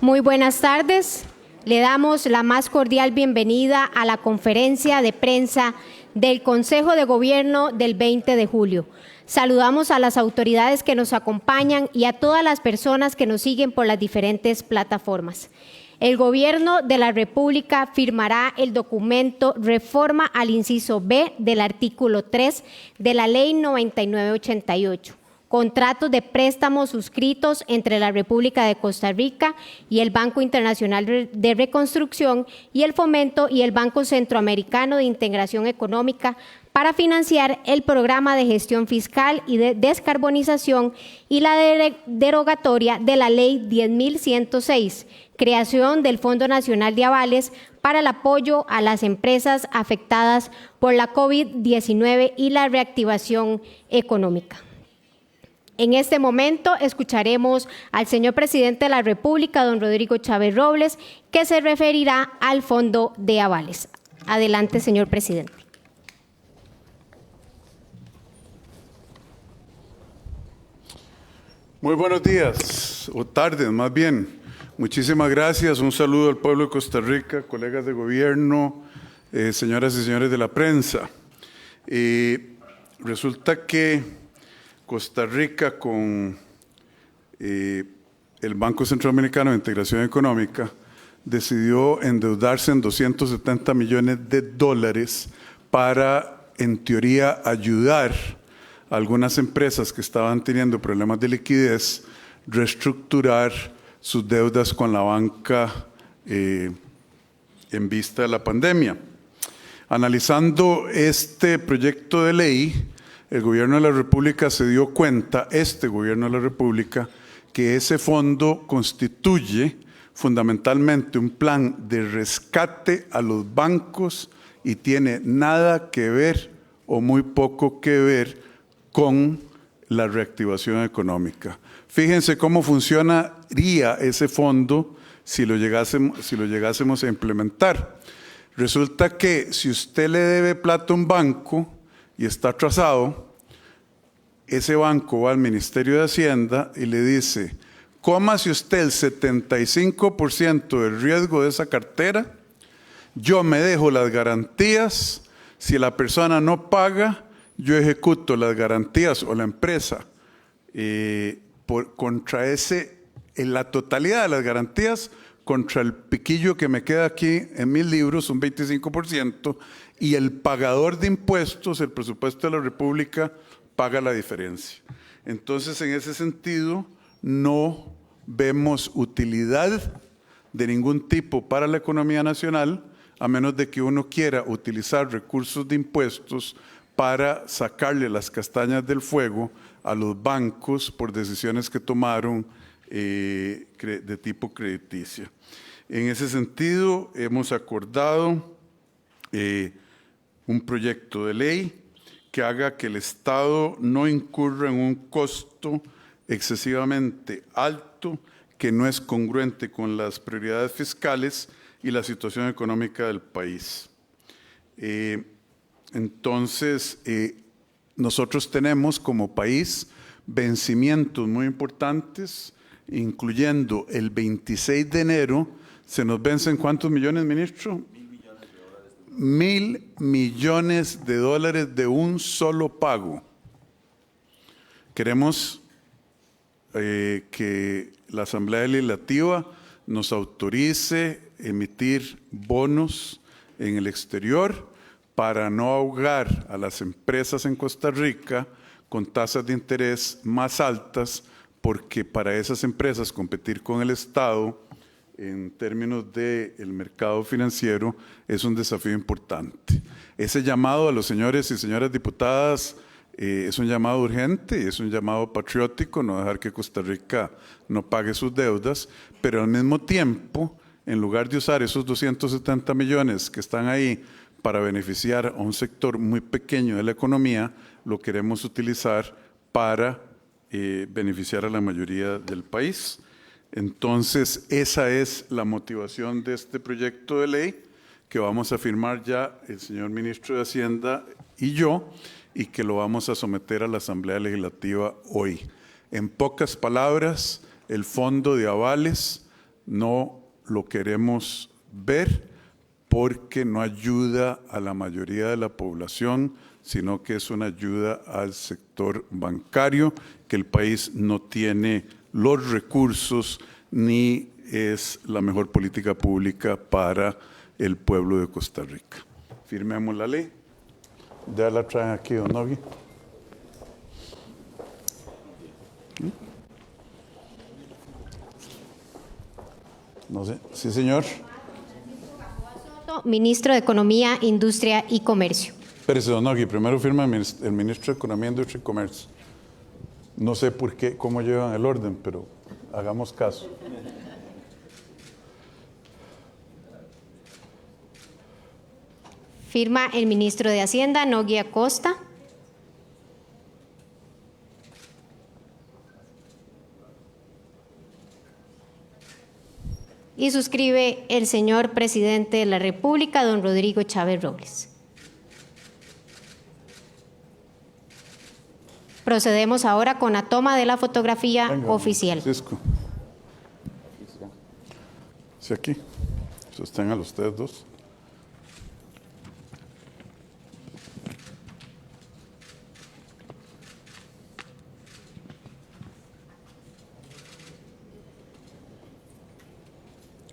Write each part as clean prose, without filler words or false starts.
Muy buenas tardes. Le damos la más cordial bienvenida a la conferencia de prensa del Consejo de Gobierno del 20 de julio. Saludamos a las autoridades que nos acompañan y a todas las personas que nos siguen por las diferentes plataformas. El Gobierno de la República firmará el documento Reforma al inciso B del artículo 3 de la Ley 9988. Contratos de préstamos suscritos entre la República de Costa Rica y el Banco Internacional de Reconstrucción y el Fomento y el Banco Centroamericano de Integración Económica para financiar el programa de gestión fiscal y de descarbonización y la derogatoria de la Ley 10.106, creación del Fondo Nacional de Avales para el apoyo a las empresas afectadas por la COVID-19 y la reactivación económica. En este momento escucharemos al señor presidente de la República, don Rodrigo Chávez Robles, que se referirá al Fondo de Avales. Adelante, señor presidente. Muy buenos días, o tardes más bien. Muchísimas gracias. Un saludo al pueblo de Costa Rica, colegas de gobierno, señoras y señores de la prensa. Resulta que Costa Rica con el Banco Centroamericano de Integración Económica decidió endeudarse en $270 millones para, en teoría, ayudar a algunas empresas que estaban teniendo problemas de liquidez, reestructurar sus deudas con la banca en vista de la pandemia. Analizando este proyecto de ley, el Gobierno de la República se dio cuenta, este Gobierno de la República, que ese fondo constituye fundamentalmente un plan de rescate a los bancos y tiene nada que ver o muy poco que ver con la reactivación económica. Fíjense cómo funcionaría ese fondo si lo llegásemos a implementar. Resulta que si usted le debe plata a un banco y está atrasado, ese banco va al Ministerio de Hacienda y le dice: cómase usted el 75% del riesgo de esa cartera, yo me dejo las garantías, si la persona no paga, yo ejecuto las garantías o la empresa contra la totalidad de las garantías, contra el piquillo que me queda aquí en mis libros, un 25%, y el pagador de impuestos, el presupuesto de la República, paga la diferencia. Entonces, en ese sentido, no vemos utilidad de ningún tipo para la economía nacional, a menos de que uno quiera utilizar recursos de impuestos para sacarle las castañas del fuego a los bancos por decisiones que tomaron de tipo crediticio. En ese sentido, hemos acordado un proyecto de ley que haga que el Estado no incurra en un costo excesivamente alto que no es congruente con las prioridades fiscales y la situación económica del país. Entonces, nosotros tenemos como país vencimientos muy importantes, incluyendo el 26 de enero, ¿se nos vencen cuántos millones, ministro? $1.000 millones de un solo pago. Queremos que la Asamblea Legislativa nos autorice emitir bonos en el exterior para no ahogar a las empresas en Costa Rica con tasas de interés más altas, porque para esas empresas competir con el Estado en términos del mercado financiero es un desafío importante. Ese llamado a los señores y señoras diputadas es un llamado urgente y es un llamado patriótico, no dejar que Costa Rica no pague sus deudas, pero al mismo tiempo, en lugar de usar esos 270 millones que están ahí para beneficiar a un sector muy pequeño de la economía, lo queremos utilizar para beneficiar a la mayoría del país. Entonces, esa es la motivación de este proyecto de ley que vamos a firmar ya el señor ministro de Hacienda y yo, y que lo vamos a someter a la Asamblea Legislativa hoy. En pocas palabras, el Fondo de Avales no lo queremos ver porque no ayuda a la mayoría de la población, sino que es una ayuda al sector bancario, que el país no tiene los recursos ni es la mejor política pública para el pueblo de Costa Rica. Firmemos la ley. Ya la traen aquí, don Nogui. No sé. Sí, señor. Ministro de Economía, Industria y Comercio. Espérese, don Nogui, primero firma el ministro de Economía, Industria y Comercio. No sé por qué, cómo llevan el orden, pero hagamos caso. Firma el ministro de Hacienda, Nogui Acosta. Y suscribe el señor presidente de la República, don Rodrigo Chávez Robles. Procedemos ahora con la toma de la fotografía oficial. Francisco. Sí, aquí. Sostengan ustedes dos.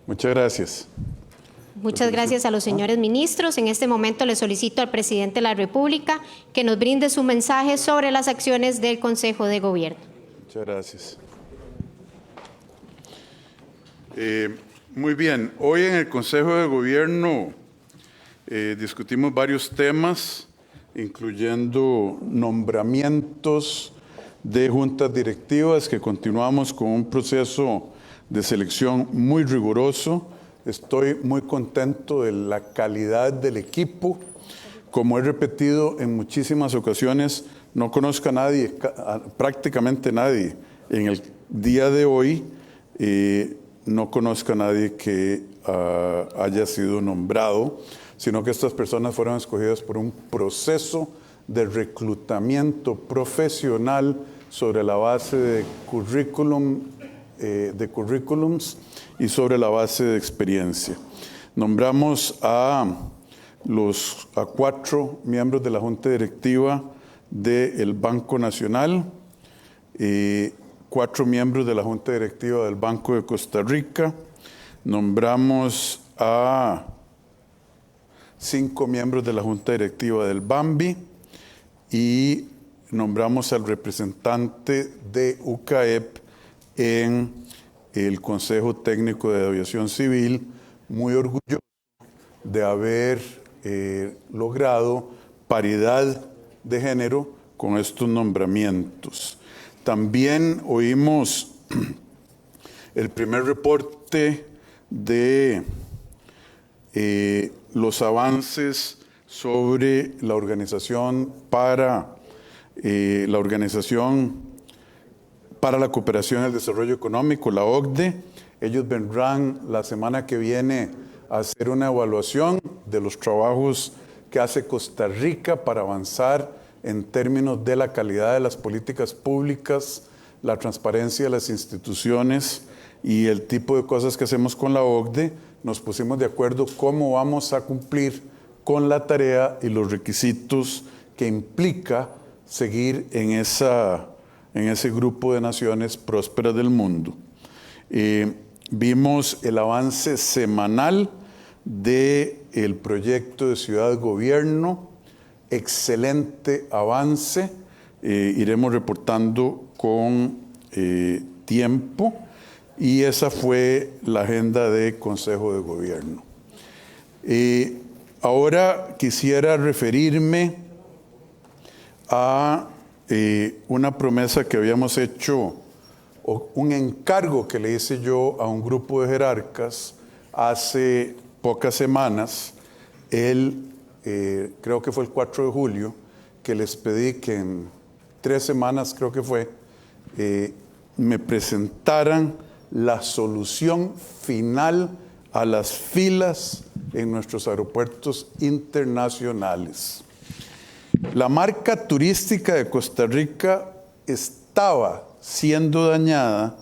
Muchas gracias. Muchas gracias a los señores ministros. En este momento le solicito al presidente de la República que nos brinde su mensaje sobre las acciones del Consejo de Gobierno. Muchas gracias. Muy bien, hoy en el Consejo de Gobierno discutimos varios temas, incluyendo nombramientos de juntas directivas, que continuamos con un proceso de selección muy riguroso. Estoy muy contento de la calidad del equipo. Como he repetido en muchísimas ocasiones, no conozco a nadie, prácticamente nadie, en el día de hoy, no conozco a nadie que haya sido nombrado, sino que estas personas fueron escogidas por un proceso de reclutamiento profesional sobre la base de currículums y sobre la base de experiencia. Nombramos a 4 miembros de la Junta Directiva del Banco Nacional, 4 miembros de la Junta Directiva del Banco de Costa Rica, nombramos a 5 miembros de la Junta Directiva del BAMBI y nombramos al representante de UCAEP en el Consejo Técnico de Aviación Civil, muy orgulloso de haber logrado paridad de género con estos nombramientos. También oímos el primer reporte de los avances sobre la Organización para la Cooperación y el Desarrollo Económico, la OCDE. Ellos vendrán la semana que viene a hacer una evaluación de los trabajos que hace Costa Rica para avanzar en términos de la calidad de las políticas públicas, la transparencia de las instituciones y el tipo de cosas que hacemos con la OCDE. Nos pusimos de acuerdo cómo vamos a cumplir con la tarea y los requisitos que implica seguir en ese grupo de naciones prósperas del mundo. Vimos el avance semanal del proyecto de ciudad-gobierno, excelente avance, iremos reportando con tiempo, y esa fue la agenda de Consejo de Gobierno. Ahora quisiera referirme a una promesa que habíamos hecho, o un encargo que le hice yo a un grupo de jerarcas hace pocas semanas. Creo que fue el 4 de julio, que les pedí que en 3 semanas, creo que fue, me presentaran la solución final a las filas en nuestros aeropuertos internacionales. La marca turística de Costa Rica estaba siendo dañada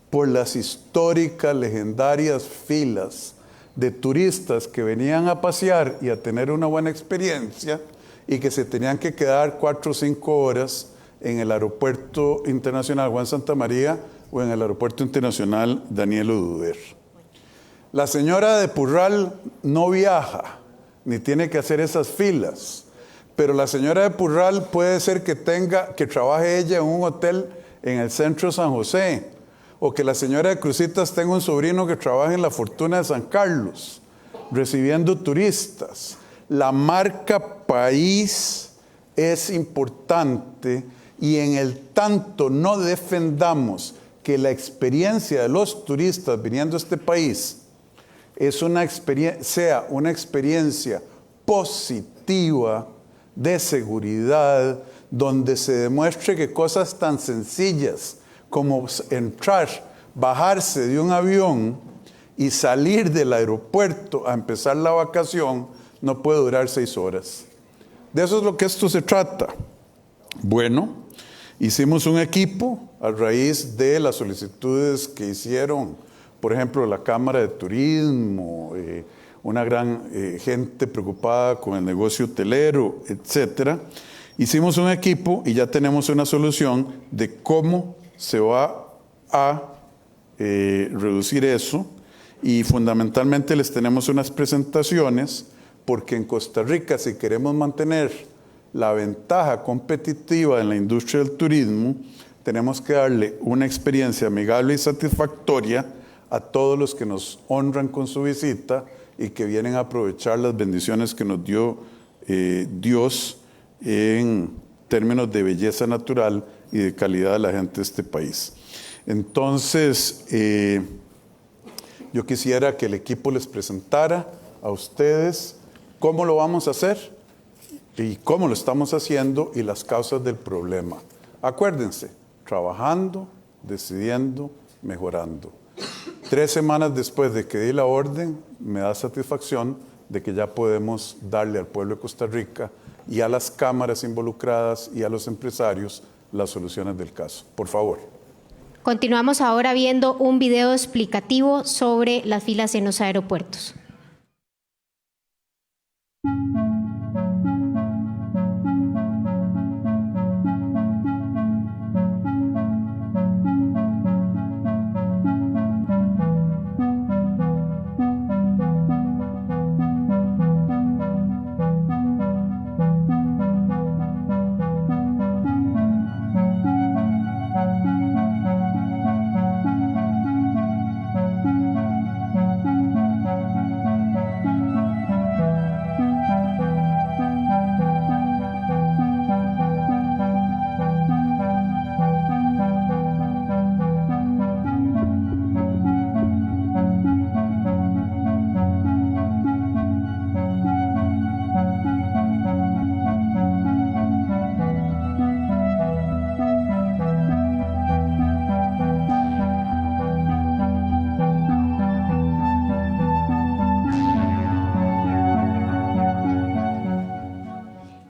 por las históricas, legendarias filas de turistas que venían a pasear y a tener una buena experiencia y que se tenían que quedar 4 o 5 horas en el Aeropuerto Internacional Juan Santamaría o en el Aeropuerto Internacional Daniel Oduber. La señora de Purral no viaja, ni tiene que hacer esas filas, pero la señora de Purral puede ser que trabaje ella en un hotel en el centro de San José, o que la señora de Cruzitas tenga un sobrino que trabaja en la Fortuna de San Carlos, recibiendo turistas. La marca país es importante y en el tanto no defendamos que la experiencia de los turistas viniendo a este país sea una experiencia positiva de seguridad, donde se demuestre que cosas tan sencillas como entrar, bajarse de un avión y salir del aeropuerto a empezar la vacación no puede durar 6 horas. De eso es lo que esto se trata. Bueno, hicimos un equipo a raíz de las solicitudes que hicieron, por ejemplo, la Cámara de Turismo, una gran gente preocupada con el negocio hotelero, etcétera. Hicimos un equipo y ya tenemos una solución de cómo se va a reducir eso, y fundamentalmente les tenemos unas presentaciones, porque en Costa Rica, si queremos mantener la ventaja competitiva en la industria del turismo, tenemos que darle una experiencia amigable y satisfactoria a todos los que nos honran con su visita y que vienen a aprovechar las bendiciones que nos dio Dios en términos de belleza natural y de calidad de la gente de este país. Entonces, yo quisiera que el equipo les presentara a ustedes cómo lo vamos a hacer y cómo lo estamos haciendo y las causas del problema. Acuérdense, trabajando, decidiendo, mejorando. 3 semanas después de que di la orden, me da satisfacción de que ya podemos darle al pueblo de Costa Rica y a las cámaras involucradas y a los empresarios las soluciones del caso. Por favor. Continuamos ahora viendo un video explicativo sobre las filas en los aeropuertos.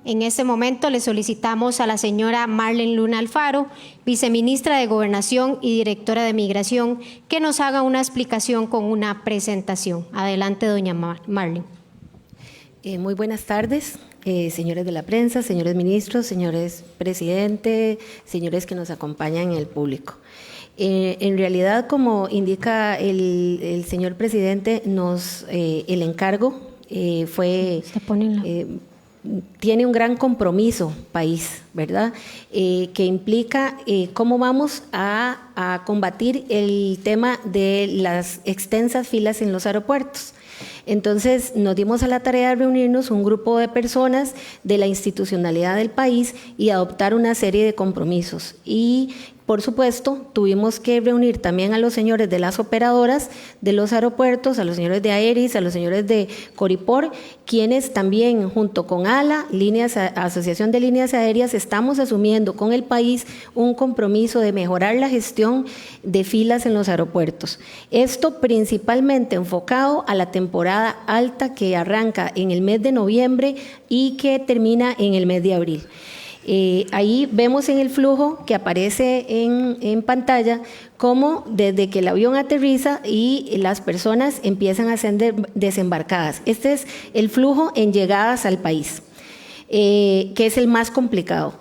En este momento le solicitamos a la señora Marlene Luna Alfaro, viceministra de Gobernación y directora de Migración, que nos haga una explicación con una presentación. Adelante, doña Marlene. Muy buenas tardes, señores de la prensa, señores ministros, señores presidente, señores que nos acompañan en el público. En realidad, como indica el señor presidente, el encargo fue... tiene un gran compromiso país, ¿verdad? Que implica cómo vamos a combatir el tema de las extensas filas en los aeropuertos. Entonces nos dimos a la tarea de reunirnos un grupo de personas de la institucionalidad del país y adoptar una serie de compromisos. Y por supuesto, tuvimos que reunir también a los señores de las operadoras de los aeropuertos, a los señores de Aeris, a los señores de Coripor, quienes también, junto con ALA, Asociación de Líneas Aéreas, estamos asumiendo con el país un compromiso de mejorar la gestión de filas en los aeropuertos. Esto principalmente enfocado a la temporada alta que arranca en el mes de noviembre y que termina en el mes de abril. Ahí vemos en el flujo que aparece en pantalla cómo desde que el avión aterriza y las personas empiezan a ser desembarcadas. Este es el flujo en llegadas al país, que es el más complicado.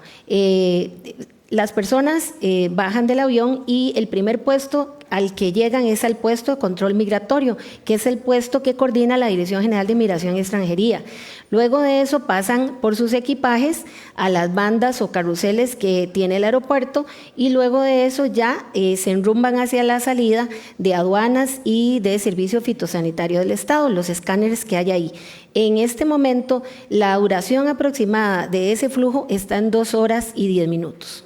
Las personas bajan del avión y el primer puesto al que llegan es al puesto de control migratorio, que es el puesto que coordina la Dirección General de Migración y Extranjería. Luego de eso pasan por sus equipajes a las bandas o carruseles que tiene el aeropuerto y luego de eso ya se enrumban hacia la salida de aduanas y de Servicio Fitosanitario del Estado, los escáneres que hay ahí. En este momento, la duración aproximada de ese flujo está en 2 horas y 10 minutos.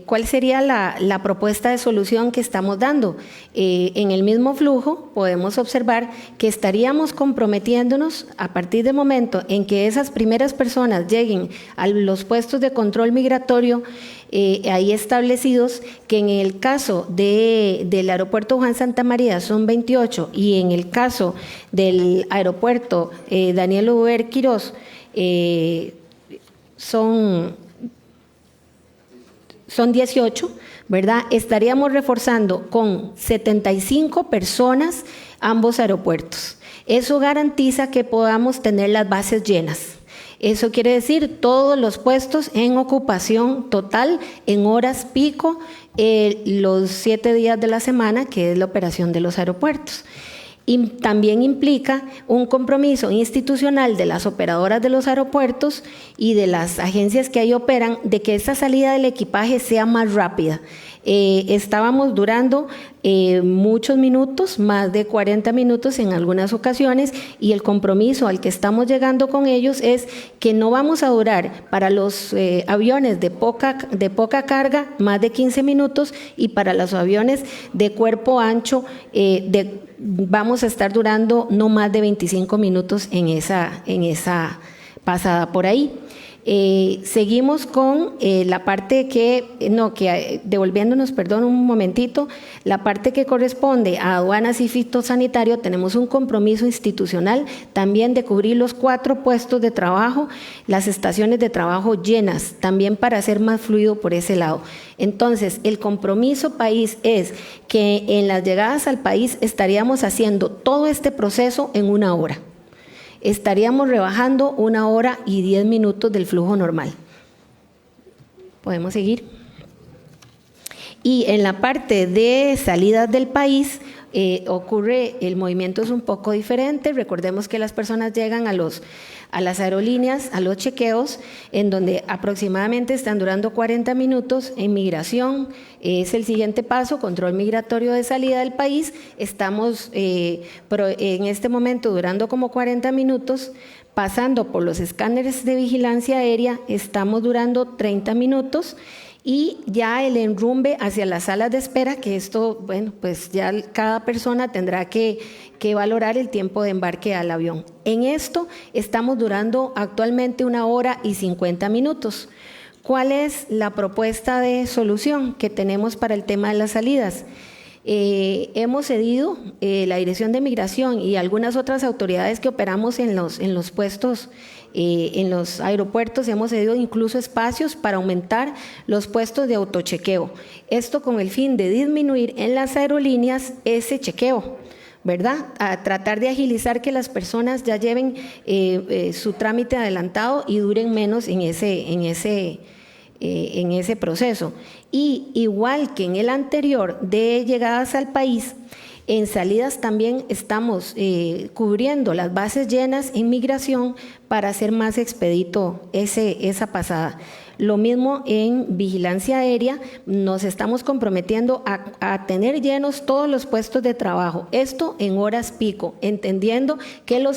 ¿Cuál sería la propuesta de solución que estamos dando? En el mismo flujo podemos observar que estaríamos comprometiéndonos a partir del momento en que esas primeras personas lleguen a los puestos de control migratorio ahí establecidos, que en el caso del aeropuerto Juan Santamaría son 28 y en el caso del aeropuerto Daniel Oduber Quirós son 18, ¿verdad? Estaríamos reforzando con 75 personas ambos aeropuertos. Eso garantiza que podamos tener las bases llenas. Eso quiere decir todos los puestos en ocupación total en horas pico, los 7 días de la semana, que es la operación de los aeropuertos. Y también implica un compromiso institucional de las operadoras de los aeropuertos y de las agencias que ahí operan de que esta salida del equipaje sea más rápida. Estábamos durando muchos minutos, más de 40 minutos en algunas ocasiones, y el compromiso al que estamos llegando con ellos es que no vamos a durar para los aviones de poca carga más de 15 minutos y para los aviones de cuerpo ancho vamos a estar durando no más de 25 minutos en esa pasada por ahí. Seguimos con la parte devolviéndonos, perdón, un momentito, la parte que corresponde a aduanas y fitosanitario. Tenemos un compromiso institucional también de cubrir los 4 puestos de trabajo, las estaciones de trabajo llenas, también para hacer más fluido por ese lado. Entonces, el compromiso país es que en las llegadas al país estaríamos haciendo todo este proceso en 1 hora. Estaríamos rebajando 1 hora y 10 minutos del flujo normal. ¿Podemos seguir? Y en la parte de salidas del país ocurre, el movimiento es un poco diferente. Recordemos que las personas llegan a las aerolíneas, a los chequeos, en donde aproximadamente están durando 40 minutos. En migración es el siguiente paso, control migratorio de salida del país. Estamos en este momento durando como 40 minutos, pasando por los escáneres de vigilancia aérea, estamos durando 30 minutos. Y ya el enrumbe hacia las salas de espera, que esto, bueno, pues ya cada persona tendrá que valorar el tiempo de embarque al avión. En esto estamos durando actualmente 1 hora y 50 minutos. ¿Cuál es la propuesta de solución que tenemos para el tema de las salidas? Hemos cedido la Dirección de Migración y algunas otras autoridades que operamos en los puestos, en los aeropuertos, hemos cedido incluso espacios para aumentar los puestos de autochequeo. Esto con el fin de disminuir en las aerolíneas ese chequeo, ¿verdad? A tratar de agilizar que las personas ya lleven su trámite adelantado y duren menos en ese proceso. Y igual que en el anterior de llegadas al país, en salidas también estamos cubriendo las bases llenas en migración para hacer más expedito esa pasada. Lo mismo en vigilancia aérea, nos estamos comprometiendo a tener llenos todos los puestos de trabajo, esto en horas pico, entendiendo que los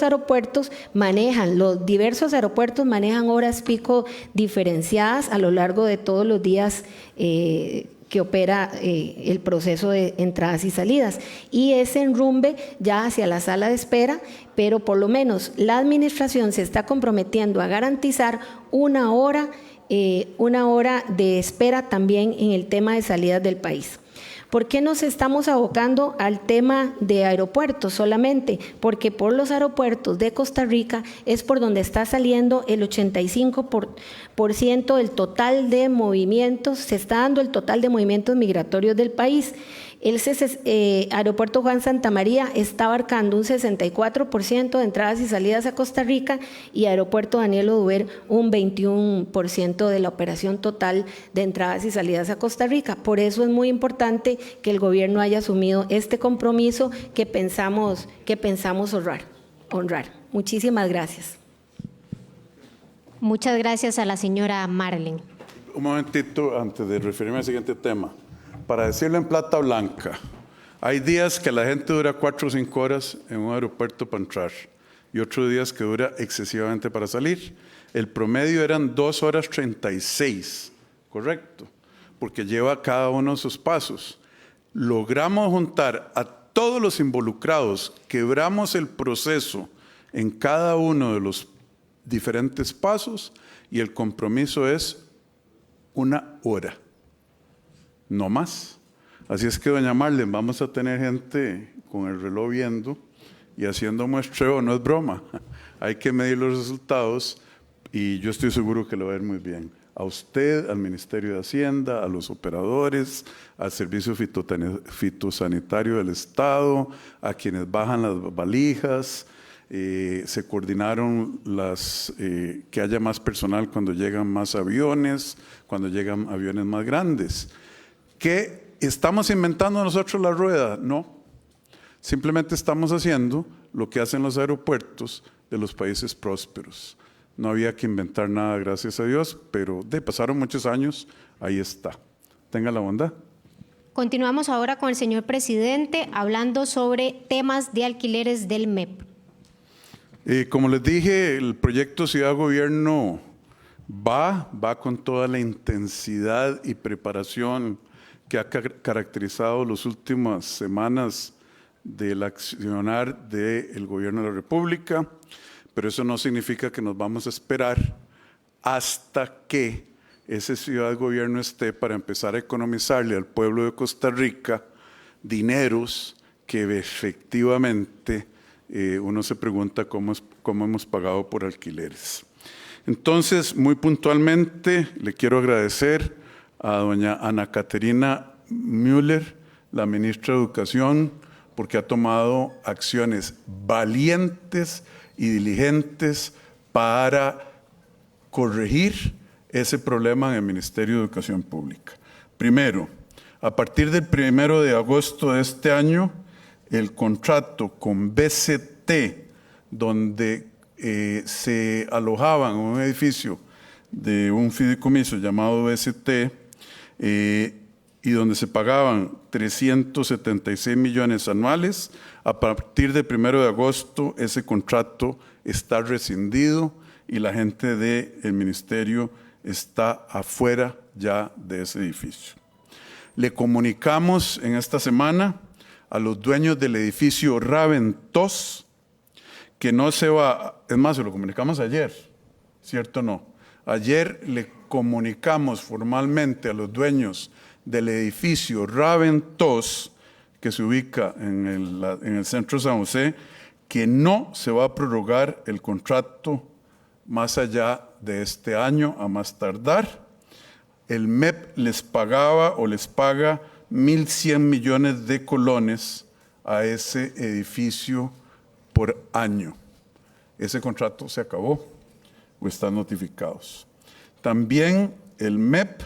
diversos aeropuertos manejan horas pico diferenciadas a lo largo de todos los días que opera el proceso de entradas y salidas, y ese enrumbe ya hacia la sala de espera, pero por lo menos la administración se está comprometiendo a garantizar 1 hora de espera también en el tema de salidas del país. ¿Por qué nos estamos abocando al tema de aeropuertos solamente? Porque por los aeropuertos de Costa Rica es por donde está saliendo el 85% del total de movimientos, se está dando el total de movimientos migratorios del país. El aeropuerto Juan Santamaría está abarcando un 64% de entradas y salidas a Costa Rica y aeropuerto Daniel Oduber un 21% de la operación total de entradas y salidas a Costa Rica. Por eso es muy importante que el gobierno haya asumido este compromiso que pensamos honrar. Muchísimas gracias. Muchas gracias a la señora Marlene. Un momentito antes de referirme al siguiente tema. Para decirlo en plata blanca, hay días que la gente dura 4 o 5 horas en un aeropuerto para entrar y otros días que dura excesivamente para salir. El promedio eran 2 horas 36, correcto, porque lleva cada uno de sus pasos. Logramos juntar a todos los involucrados, quebramos el proceso en cada uno de los diferentes pasos y el compromiso es 1 hora. No más. Así es que, doña Marlene, vamos a tener gente con el reloj viendo y haciendo muestreo, no es broma. Hay que medir los resultados y yo estoy seguro que lo va a ir muy bien. A usted, al Ministerio de Hacienda, a los operadores, al Servicio Fitosanitario del Estado, a quienes bajan las valijas. Se coordinaron que haya más personal cuando llegan más aviones, cuando llegan aviones más grandes. ¿Que estamos inventando nosotros la rueda? No, simplemente estamos haciendo lo que hacen los aeropuertos de los países prósperos. No había que inventar nada, gracias a Dios, pero pasaron muchos años, ahí está. Tenga la bondad. Continuamos ahora con el señor presidente hablando sobre temas de alquileres del MEP. Como les dije, el proyecto Ciudad Gobierno va con toda la intensidad y preparación que ha caracterizado las últimas semanas del accionar del Gobierno de la República, pero eso no significa que nos vamos a esperar hasta que ese Ciudad Gobierno esté para empezar a economizarle al pueblo de Costa Rica dineros que efectivamente uno se pregunta cómo hemos pagado por alquileres. Entonces, muy puntualmente, le quiero agradecer a doña Ana Caterina Müller, la ministra de Educación, porque ha tomado acciones valientes y diligentes para corregir ese problema en el Ministerio de Educación Pública. Primero, a partir del 1 de agosto de este año, el contrato con BCT, donde se alojaban en un edificio de un fideicomiso llamado BCT, y donde se pagaban 376 millones anuales, a partir del 1 de agosto ese contrato está rescindido y la gente del ministerio está afuera ya de ese edificio. Le comunicamos en esta semana a los dueños del edificio Raventos que no se va, es más, se lo comunicamos ayer, ¿cierto o no? Ayer le comunicamos formalmente a los dueños del edificio Raventos, que se ubica en el centro de San José, que no se va a prorrogar el contrato más allá de este año, a más tardar. El MEP les pagaba o les paga 1.100 millones de colones a ese edificio por año. Ese contrato se acabó o están notificados. También el MEP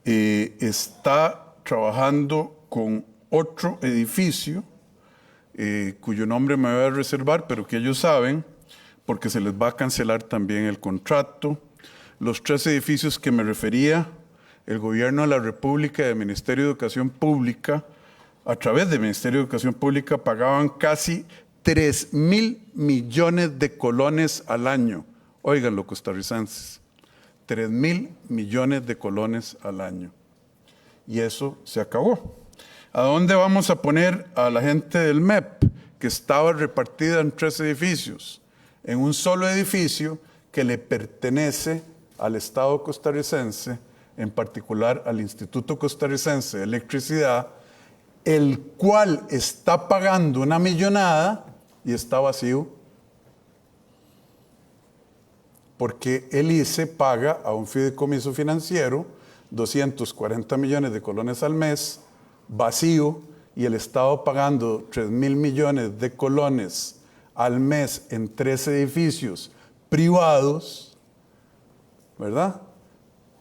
está trabajando con otro edificio cuyo nombre me voy a reservar, pero que ellos saben, porque se les va a cancelar también el contrato. Los 3 edificios que me refería, el Gobierno de la República y el Ministerio de Educación Pública, a través del Ministerio de Educación Pública, pagaban casi 3.000 millones de colones al año. Óiganlo, costarricenses, 3.000 millones de colones al año. Y eso se acabó. ¿A dónde vamos a poner a la gente del MEP, que estaba repartida en 3 edificios? En un solo edificio que le pertenece al Estado costarricense, en particular al Instituto Costarricense de Electricidad, el cual está pagando una millonada y está vacío, porque el ICE paga a un fideicomiso financiero 240 millones de colones al mes, vacío, y el Estado pagando 3.000 millones de colones al mes en 3 edificios privados, ¿verdad?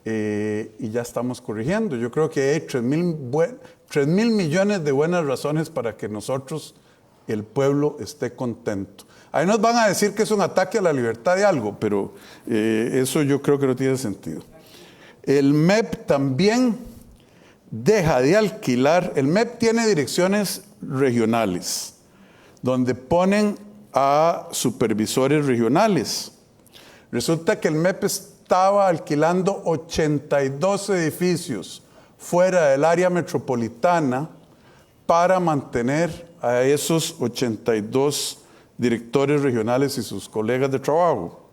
Y ya estamos corrigiendo. Yo creo que hay 3.000 millones de buenas razones para que nosotros, el pueblo, esté contento. Ahí nos van a decir que es un ataque a la libertad de algo, pero eso yo creo que no tiene sentido. El MEP también deja de alquilar. El MEP tiene direcciones regionales, donde ponen a supervisores regionales. Resulta que el MEP estaba alquilando 82 edificios fuera del área metropolitana para mantener a esos 82 directores regionales y sus colegas de trabajo.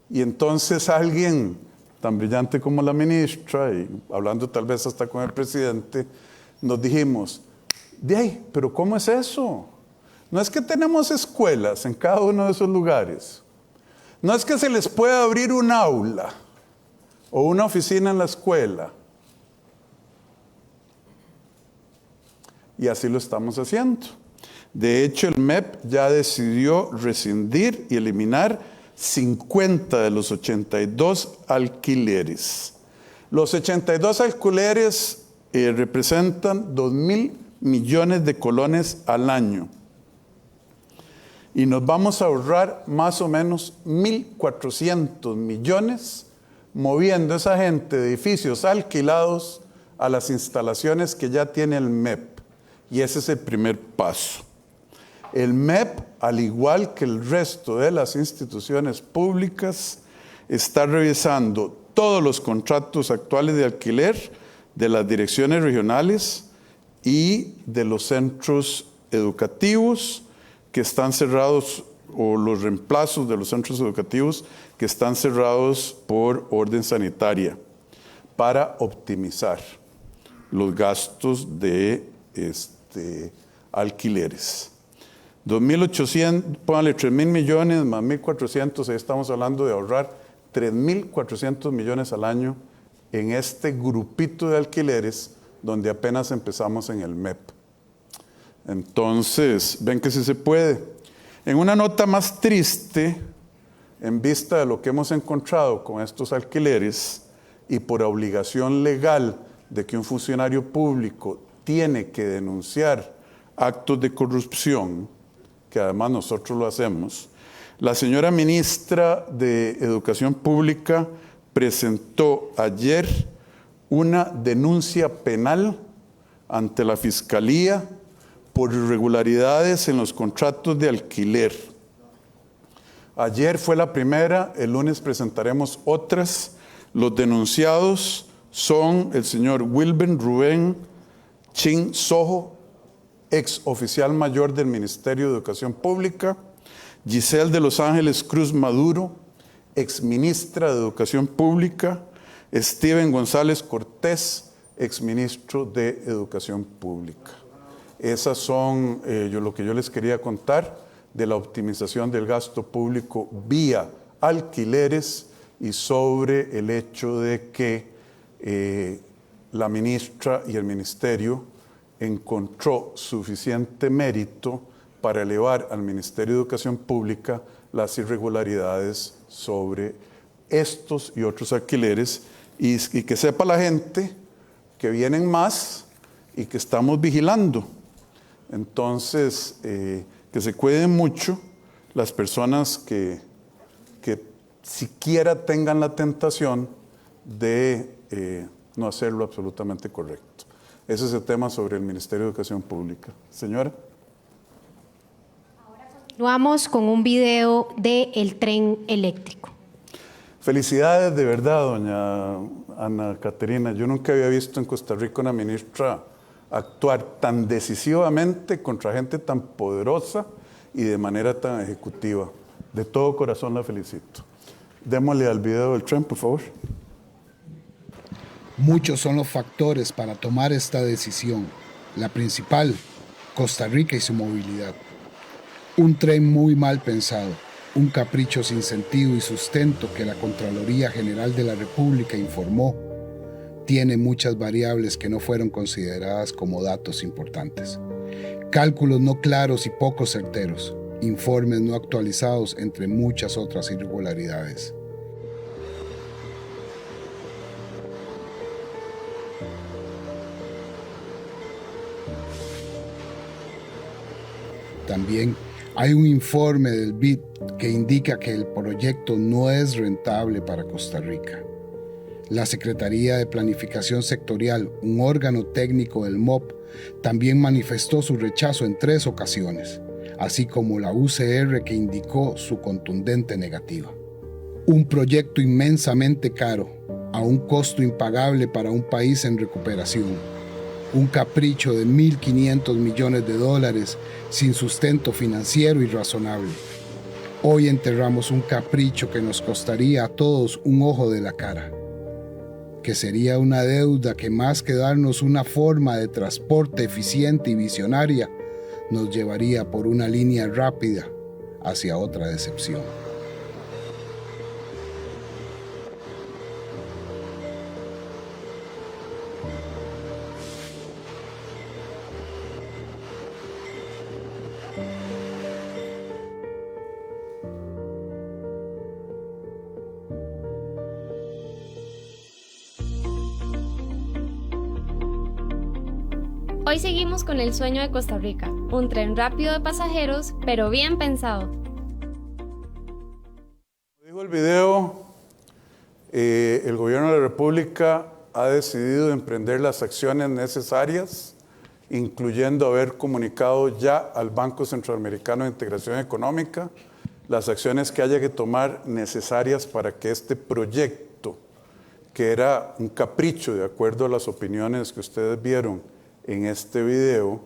Y entonces alguien tan brillante como la ministra, y hablando tal vez hasta con el presidente, nos dijimos, pero ¿cómo es eso? No es que tenemos escuelas en cada uno de esos lugares. No es que se les pueda abrir un aula o una oficina en la escuela. Y así lo estamos haciendo. De hecho, el MEP ya decidió rescindir y eliminar 50 de los 82 alquileres. Los 82 alquileres representan 2.000 millones de colones al año. Y nos vamos a ahorrar más o menos 1.400 millones moviendo a esa gente de edificios alquilados a las instalaciones que ya tiene el MEP. Y ese es el primer paso. El MEP, al igual que el resto de las instituciones públicas, está revisando todos los contratos actuales de alquiler de las direcciones regionales y de los centros educativos que están cerrados, o los reemplazos de los centros educativos que están cerrados por orden sanitaria, para optimizar los gastos de alquileres. 2.800, póngale 3.000 millones más 1.400, ahí estamos hablando de ahorrar 3.400 millones al año en este grupito de alquileres donde apenas empezamos en el MEP. Entonces, ven que sí se puede. En una nota más triste, en vista de lo que hemos encontrado con estos alquileres y por obligación legal de que un funcionario público tiene que denunciar actos de corrupción, que además nosotros lo hacemos, la señora ministra de Educación Pública presentó ayer una denuncia penal ante la Fiscalía por irregularidades en los contratos de alquiler. Ayer fue la primera, el lunes presentaremos otras. Los denunciados son el señor Wilber Rubén Chin Sojo, ex oficial mayor del Ministerio de Educación Pública; Giselle de Los Ángeles Cruz Maduro, ex ministra de Educación Pública; Steven González Cortés, ex ministro de Educación Pública. Esas son lo que yo les quería contar de la optimización del gasto público vía alquileres y sobre el hecho de que la ministra y el ministerio encontró suficiente mérito para elevar al Ministerio de Educación Pública las irregularidades sobre estos y otros alquileres y que sepa la gente que vienen más y que estamos vigilando. Entonces, que se cuiden mucho las personas que siquiera tengan la tentación de no hacerlo absolutamente correcto. Ese es el tema sobre el Ministerio de Educación Pública. Señora. Ahora continuamos con un video del tren eléctrico. Felicidades de verdad, doña Ana Caterina. Yo nunca había visto en Costa Rica una ministra actuar tan decisivamente contra gente tan poderosa y de manera tan ejecutiva. De todo corazón la felicito. Démosle al video del tren, por favor. Muchos son los factores para tomar esta decisión. La principal, Costa Rica y su movilidad. Un tren muy mal pensado, un capricho sin sentido y sustento que la Contraloría General de la República informó, tiene muchas variables que no fueron consideradas como datos importantes. Cálculos no claros y poco certeros, informes no actualizados, entre muchas otras irregularidades. También hay un informe del BID que indica que el proyecto no es rentable para Costa Rica. La Secretaría de Planificación Sectorial, un órgano técnico del MOP, también manifestó su rechazo en 3 ocasiones, así como la UCR, que indicó su contundente negativa. Un proyecto inmensamente caro, a un costo impagable para un país en recuperación. Un capricho de $1.500 millones sin sustento financiero y razonable. Hoy enterramos un capricho que nos costaría a todos un ojo de la cara, que sería una deuda que, más que darnos una forma de transporte eficiente y visionaria, nos llevaría por una línea rápida hacia otra decepción. Hoy seguimos con el sueño de Costa Rica, un tren rápido de pasajeros, pero bien pensado. Como dijo el video, el gobierno de la República ha decidido emprender las acciones necesarias, incluyendo haber comunicado ya al Banco Centroamericano de Integración Económica las acciones que haya que tomar necesarias para que este proyecto, que era un capricho de acuerdo a las opiniones que ustedes vieron en este video,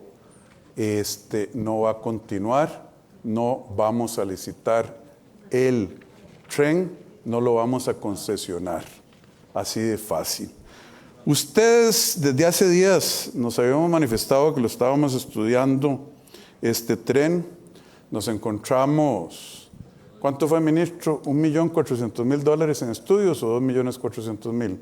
no va a continuar, no vamos a licitar el tren, no lo vamos a concesionar, así de fácil. Ustedes desde hace días nos habíamos manifestado que lo estábamos estudiando, este tren, nos encontramos, ¿cuánto fue, ministro? $1.400.000 en estudios o $2.400.000.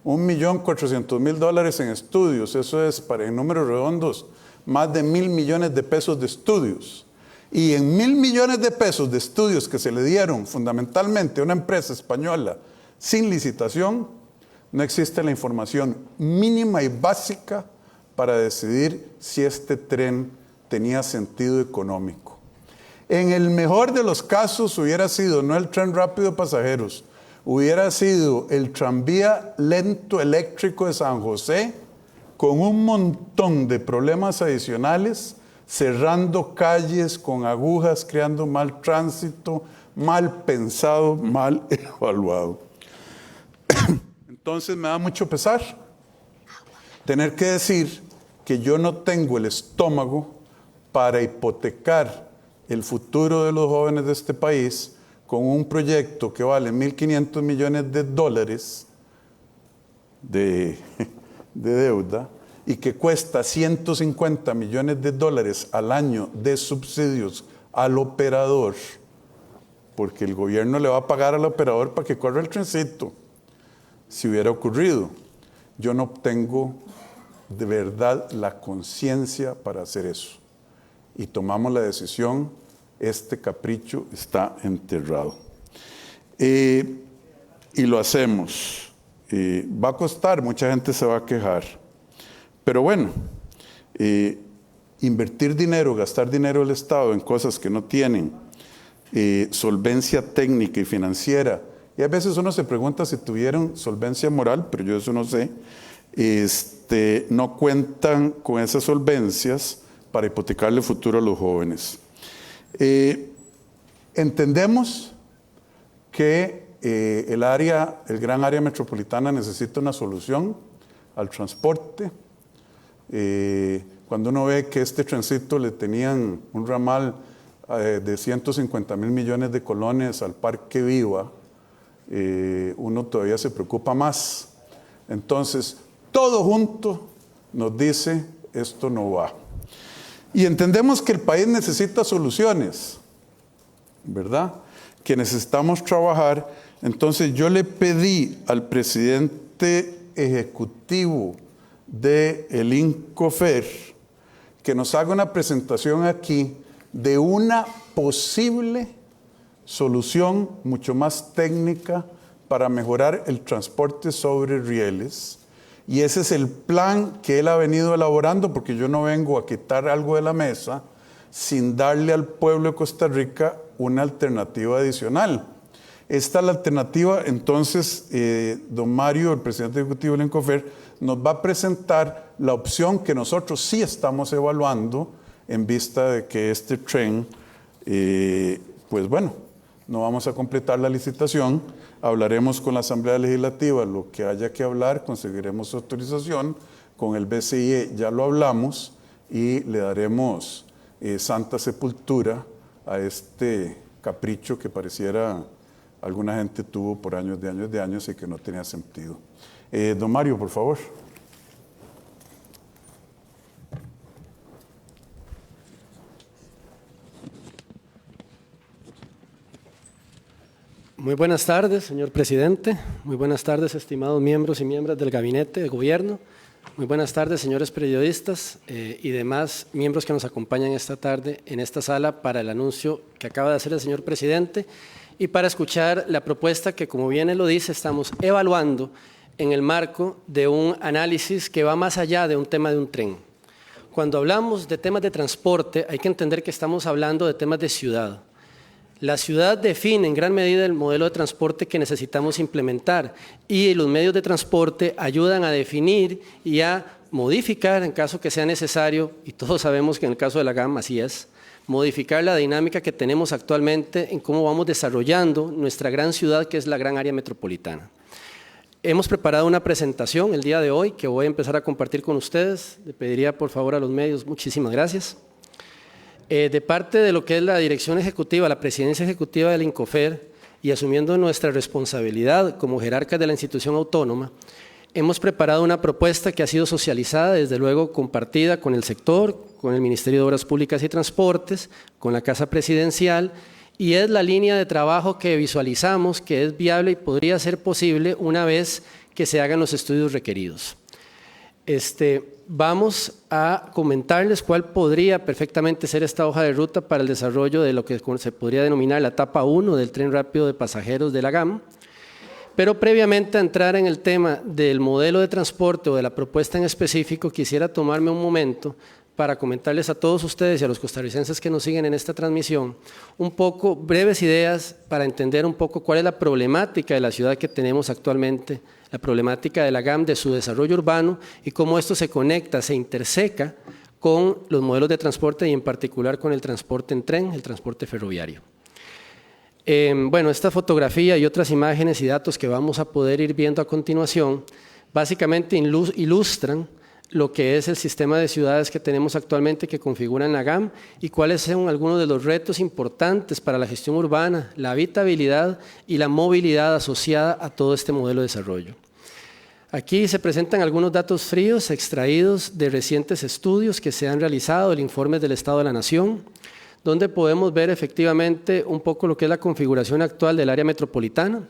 $1.400.000 en estudios, eso es, para en números redondos, más de $1.000 millones de pesos de estudios. Y en $1.000 millones de pesos de estudios que se le dieron fundamentalmente a una empresa española sin licitación, no existe la información mínima y básica para decidir si este tren tenía sentido económico. En el mejor de los casos hubiera sido no el tren rápido de pasajeros, hubiera sido el tranvía lento eléctrico de San José, con un montón de problemas adicionales, cerrando calles con agujas, creando mal tránsito, mal pensado, mal evaluado. Entonces me da mucho pesar tener que decir que yo no tengo el estómago para hipotecar el futuro de los jóvenes de este país con un proyecto que vale $1.500 millones de deuda y que cuesta $150 millones al año de subsidios al operador, porque el gobierno le va a pagar al operador para que corra el trencito. Si hubiera ocurrido, yo no tengo de verdad la conciencia para hacer eso. Y tomamos la decisión, este capricho está enterrado. Y lo hacemos. Va a costar, mucha gente se va a quejar. Pero bueno, invertir dinero, gastar dinero del Estado en cosas que no tienen solvencia técnica y financiera, y a veces uno se pregunta si tuvieron solvencia moral, pero yo eso no sé, no cuentan con esas solvencias para hipotecarle el futuro a los jóvenes. Entendemos que el gran área metropolitana necesita una solución al transporte. Cuando uno ve que este trencito le tenían un ramal de $150.000 millones de colones al Parque Viva, uno todavía se preocupa más. Entonces, todo junto nos dice, esto no va. Y entendemos que el país necesita soluciones, ¿verdad? Que necesitamos trabajar. Entonces, yo le pedí al presidente ejecutivo del INCOFER que nos haga una presentación aquí de una posible solución mucho más técnica para mejorar el transporte sobre rieles. Y ese es el plan que él ha venido elaborando, porque yo no vengo a quitar algo de la mesa sin darle al pueblo de Costa Rica una alternativa adicional. Esta es la alternativa. Entonces, don Mario, el presidente ejecutivo del INCOFER, nos va a presentar la opción que nosotros sí estamos evaluando en vista de que este tren, pues bueno, no vamos a completar la licitación. Hablaremos con la Asamblea Legislativa lo que haya que hablar, conseguiremos autorización. Con el BCIE ya lo hablamos y le daremos santa sepultura a este capricho que pareciera alguna gente tuvo por años de años y que no tenía sentido. Don Mario, por favor. Muy buenas tardes, señor presidente. Muy buenas tardes, estimados miembros y miembros del gabinete de gobierno. Muy buenas tardes, señores periodistas y demás miembros que nos acompañan esta tarde en esta sala para el anuncio que acaba de hacer el señor presidente y para escuchar la propuesta que, como bien él lo dice, estamos evaluando en el marco de un análisis que va más allá de un tema de un tren. Cuando hablamos de temas de transporte, hay que entender que estamos hablando de temas de ciudad. La ciudad define en gran medida el modelo de transporte que necesitamos implementar y los medios de transporte ayudan a definir y a modificar en caso que sea necesario, y todos sabemos que en el caso de la GAM así es, modificar la dinámica que tenemos actualmente en cómo vamos desarrollando nuestra gran ciudad que es la gran área metropolitana. Hemos preparado una presentación el día de hoy que voy a empezar a compartir con ustedes. Le pediría por favor a los medios, muchísimas gracias. De parte de lo que es la dirección ejecutiva, la presidencia ejecutiva del INCOFER y asumiendo nuestra responsabilidad como jerarcas de la institución autónoma, hemos preparado una propuesta que ha sido socializada, desde luego compartida con el sector, con el Ministerio de Obras Públicas y Transportes, con la Casa Presidencial, y es la línea de trabajo que visualizamos que es viable y podría ser posible una vez que se hagan los estudios requeridos. Vamos a comentarles cuál podría perfectamente ser esta hoja de ruta para el desarrollo de lo que se podría denominar la etapa 1 del tren rápido de pasajeros de la GAM. Pero previamente a entrar en el tema del modelo de transporte o de la propuesta en específico, quisiera tomarme un momento para comentarles a todos ustedes y a los costarricenses que nos siguen en esta transmisión un poco breves ideas para entender un poco cuál es la problemática de la ciudad que tenemos actualmente, la problemática de la GAM, de su desarrollo urbano y cómo esto se conecta, se interseca con los modelos de transporte y en particular con el transporte en tren, el transporte ferroviario. Bueno, esta fotografía y otras imágenes y datos que vamos a poder ir viendo a continuación básicamente ilustran lo que es el sistema de ciudades que tenemos actualmente que configuran la GAM y cuáles son algunos de los retos importantes para la gestión urbana, la habitabilidad y la movilidad asociada a todo este modelo de desarrollo. Aquí se presentan algunos datos fríos extraídos de recientes estudios que se han realizado, el informe del Estado de la Nación, donde podemos ver efectivamente un poco lo que es la configuración actual del área metropolitana.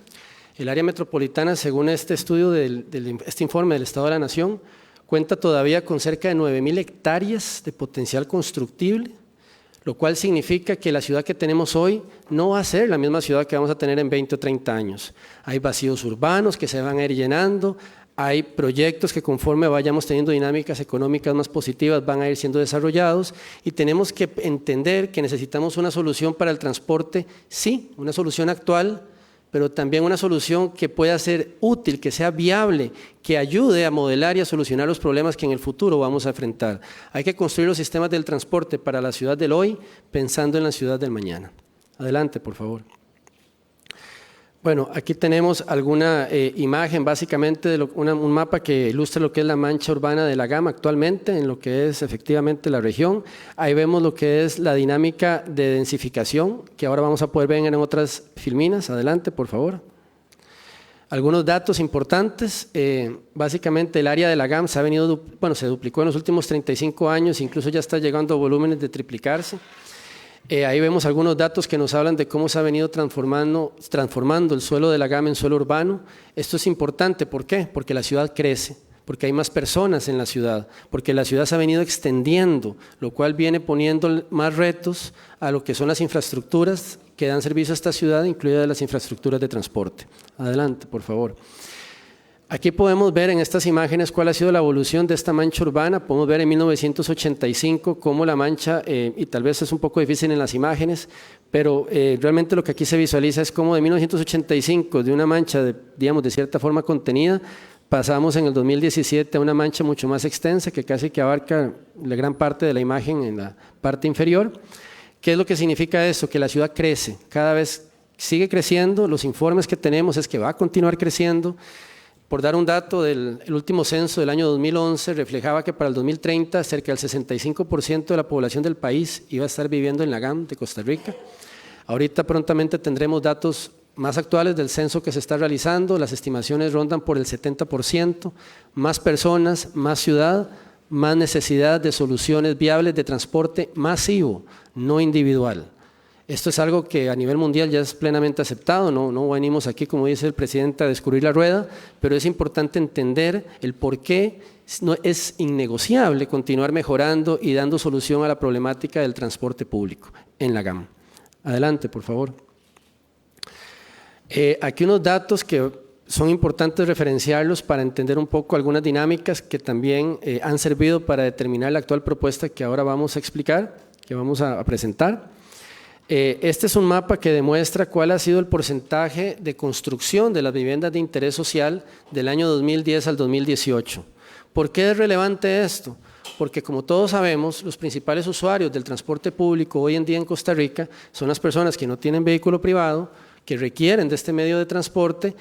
El área metropolitana, según este estudio, este informe del Estado de la Nación, cuenta todavía con cerca de 9,000 hectáreas de potencial constructible, lo cual significa que la ciudad que tenemos hoy no va a ser la misma ciudad que vamos a tener en 20 o 30 años. Hay vacíos urbanos que se van a ir llenando, hay proyectos que conforme vayamos teniendo dinámicas económicas más positivas van a ir siendo desarrollados y tenemos que entender que necesitamos una solución para el transporte, sí, una solución actual, pero también una solución que pueda ser útil, que sea viable, que ayude a modelar y a solucionar los problemas que en el futuro vamos a enfrentar. Hay que construir los sistemas del transporte para la ciudad del hoy, pensando en la ciudad del mañana. Adelante, por favor. Bueno, aquí tenemos alguna imagen básicamente de un mapa que ilustra lo que es la mancha urbana de la GAM actualmente, en lo que es efectivamente la región. Ahí vemos lo que es la dinámica de densificación, que ahora vamos a poder ver en otras filminas. Adelante, por favor. Algunos datos importantes, básicamente el área de la GAM se duplicó en los últimos 35 años, incluso ya está llegando a volúmenes de triplicarse. Ahí vemos algunos datos que nos hablan de cómo se ha venido transformando el suelo de la GAM en suelo urbano. Esto es importante, ¿por qué? Porque la ciudad crece, porque hay más personas en la ciudad, porque la ciudad se ha venido extendiendo, lo cual viene poniendo más retos a lo que son las infraestructuras que dan servicio a esta ciudad, incluidas las infraestructuras de transporte. Adelante, por favor. Aquí podemos ver en estas imágenes cuál ha sido la evolución de esta mancha urbana. Podemos ver en 1985 cómo la mancha, y tal vez es un poco difícil en las imágenes, pero realmente lo que aquí se visualiza es cómo de 1985, de una mancha, de cierta forma contenida, pasamos en el 2017 a una mancha mucho más extensa que casi que abarca la gran parte de la imagen en la parte inferior. ¿Qué es lo que significa eso? Que la ciudad crece, cada vez sigue creciendo, los informes que tenemos es que va a continuar creciendo. Por dar un dato, el último censo del año 2011 reflejaba que para el 2030 cerca del 65% de la población del país iba a estar viviendo en la GAM de Costa Rica. Ahorita prontamente tendremos datos más actuales del censo que se está realizando, las estimaciones rondan por el 70%, más personas, más ciudad, más necesidad de soluciones viables de transporte masivo, no individual. Esto es algo que a nivel mundial ya es plenamente aceptado, no venimos aquí, como dice el presidente, a descubrir la rueda, pero es importante entender el por qué es innegociable continuar mejorando y dando solución a la problemática del transporte público en la GAM. Adelante, por favor. Aquí unos datos que son importantes referenciarlos para entender un poco algunas dinámicas que también han servido para determinar la actual propuesta que ahora vamos a explicar, que vamos a presentar. Este es un mapa que demuestra cuál ha sido el porcentaje de construcción de las viviendas de interés social del año 2010 al 2018. ¿Por qué es relevante esto? Porque como todos sabemos, los principales usuarios del transporte público hoy en día en Costa Rica son las personas que no tienen vehículo privado, que requieren de este medio de transporte,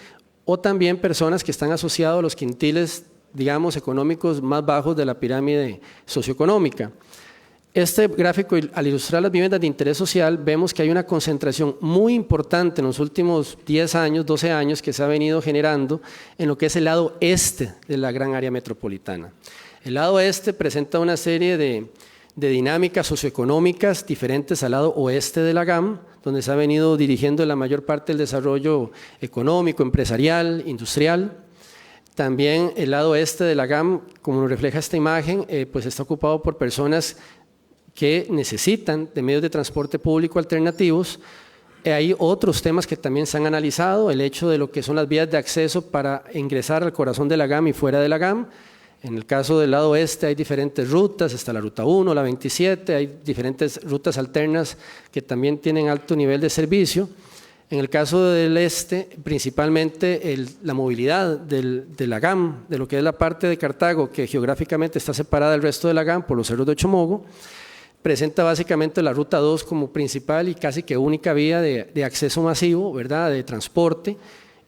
o también personas que están asociados a los quintiles, digamos, económicos más bajos de la pirámide socioeconómica. Este gráfico, al ilustrar las viviendas de interés social, vemos que hay una concentración muy importante en los últimos 10 años, 12 años, que se ha venido generando en lo que es el lado este de la gran área metropolitana. El lado este presenta una serie de dinámicas socioeconómicas diferentes al lado oeste de la GAM, donde se ha venido dirigiendo la mayor parte del desarrollo económico, empresarial, industrial. También el lado este de la GAM, como nos refleja esta imagen, pues está ocupado por personas que necesitan de medios de transporte público alternativos. Hay otros temas que también se han analizado, el hecho de lo que son las vías de acceso para ingresar al corazón de la GAM y fuera de la GAM. En el caso del lado oeste hay diferentes rutas, está la ruta 1, la 27, hay diferentes rutas alternas que también tienen alto nivel de servicio. En el caso del este, principalmente la movilidad de la GAM, de lo que es la parte de Cartago, que geográficamente está separada del resto de la GAM por los cerros de Ochomogo, presenta básicamente la ruta 2 como principal y casi que única vía de acceso masivo, ¿verdad?, de transporte,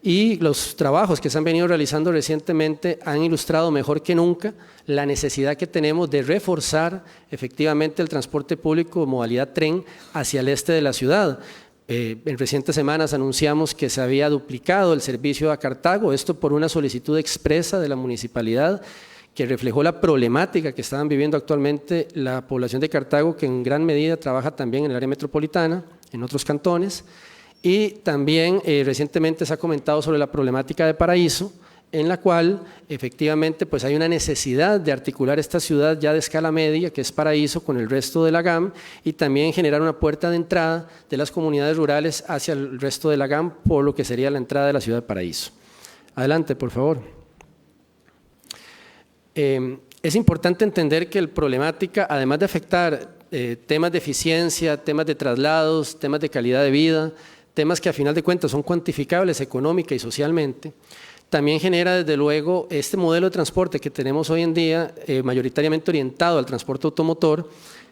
y los trabajos que se han venido realizando recientemente han ilustrado mejor que nunca la necesidad que tenemos de reforzar efectivamente el transporte público modalidad tren hacia el este de la ciudad. En recientes semanas anunciamos que se había duplicado el servicio a Cartago, esto por una solicitud expresa de la municipalidad que reflejó la problemática que estaban viviendo actualmente la población de Cartago, que en gran medida trabaja también en el área metropolitana, en otros cantones, y también recientemente se ha comentado sobre la problemática de Paraíso, en la cual efectivamente pues hay una necesidad de articular esta ciudad ya de escala media, que es Paraíso, con el resto de la GAM, y también generar una puerta de entrada de las comunidades rurales hacia el resto de la GAM, por lo que sería la entrada de la ciudad de Paraíso. Adelante, por favor. Es importante entender que la problemática, además de afectar temas de eficiencia, temas de traslados, temas de calidad de vida, temas que a final de cuentas son cuantificables económica y socialmente, también genera desde luego este modelo de transporte que tenemos hoy en día, mayoritariamente orientado al transporte automotor,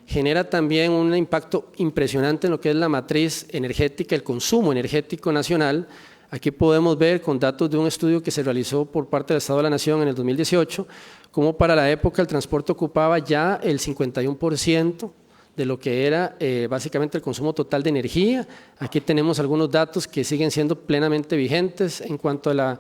genera también un impacto impresionante en lo que es la matriz energética, el consumo energético nacional. Aquí podemos ver con datos de un estudio que se realizó por parte del Estado de la Nación en el 2018, como para la época el transporte ocupaba ya el 51% de lo que era básicamente el consumo total de energía. Aquí tenemos algunos datos que siguen siendo plenamente vigentes en cuanto a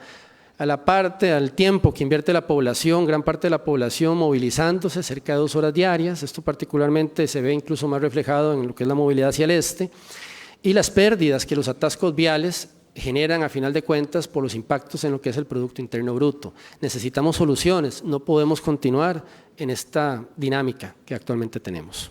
al tiempo que invierte la población, gran parte de la población movilizándose cerca de 2 horas diarias. Esto particularmente se ve incluso más reflejado en lo que es la movilidad hacia el este. Y las pérdidas que los atascos viales generan a final de cuentas por los impactos en lo que es el Producto Interno Bruto. Necesitamos soluciones, no podemos continuar en esta dinámica que actualmente tenemos.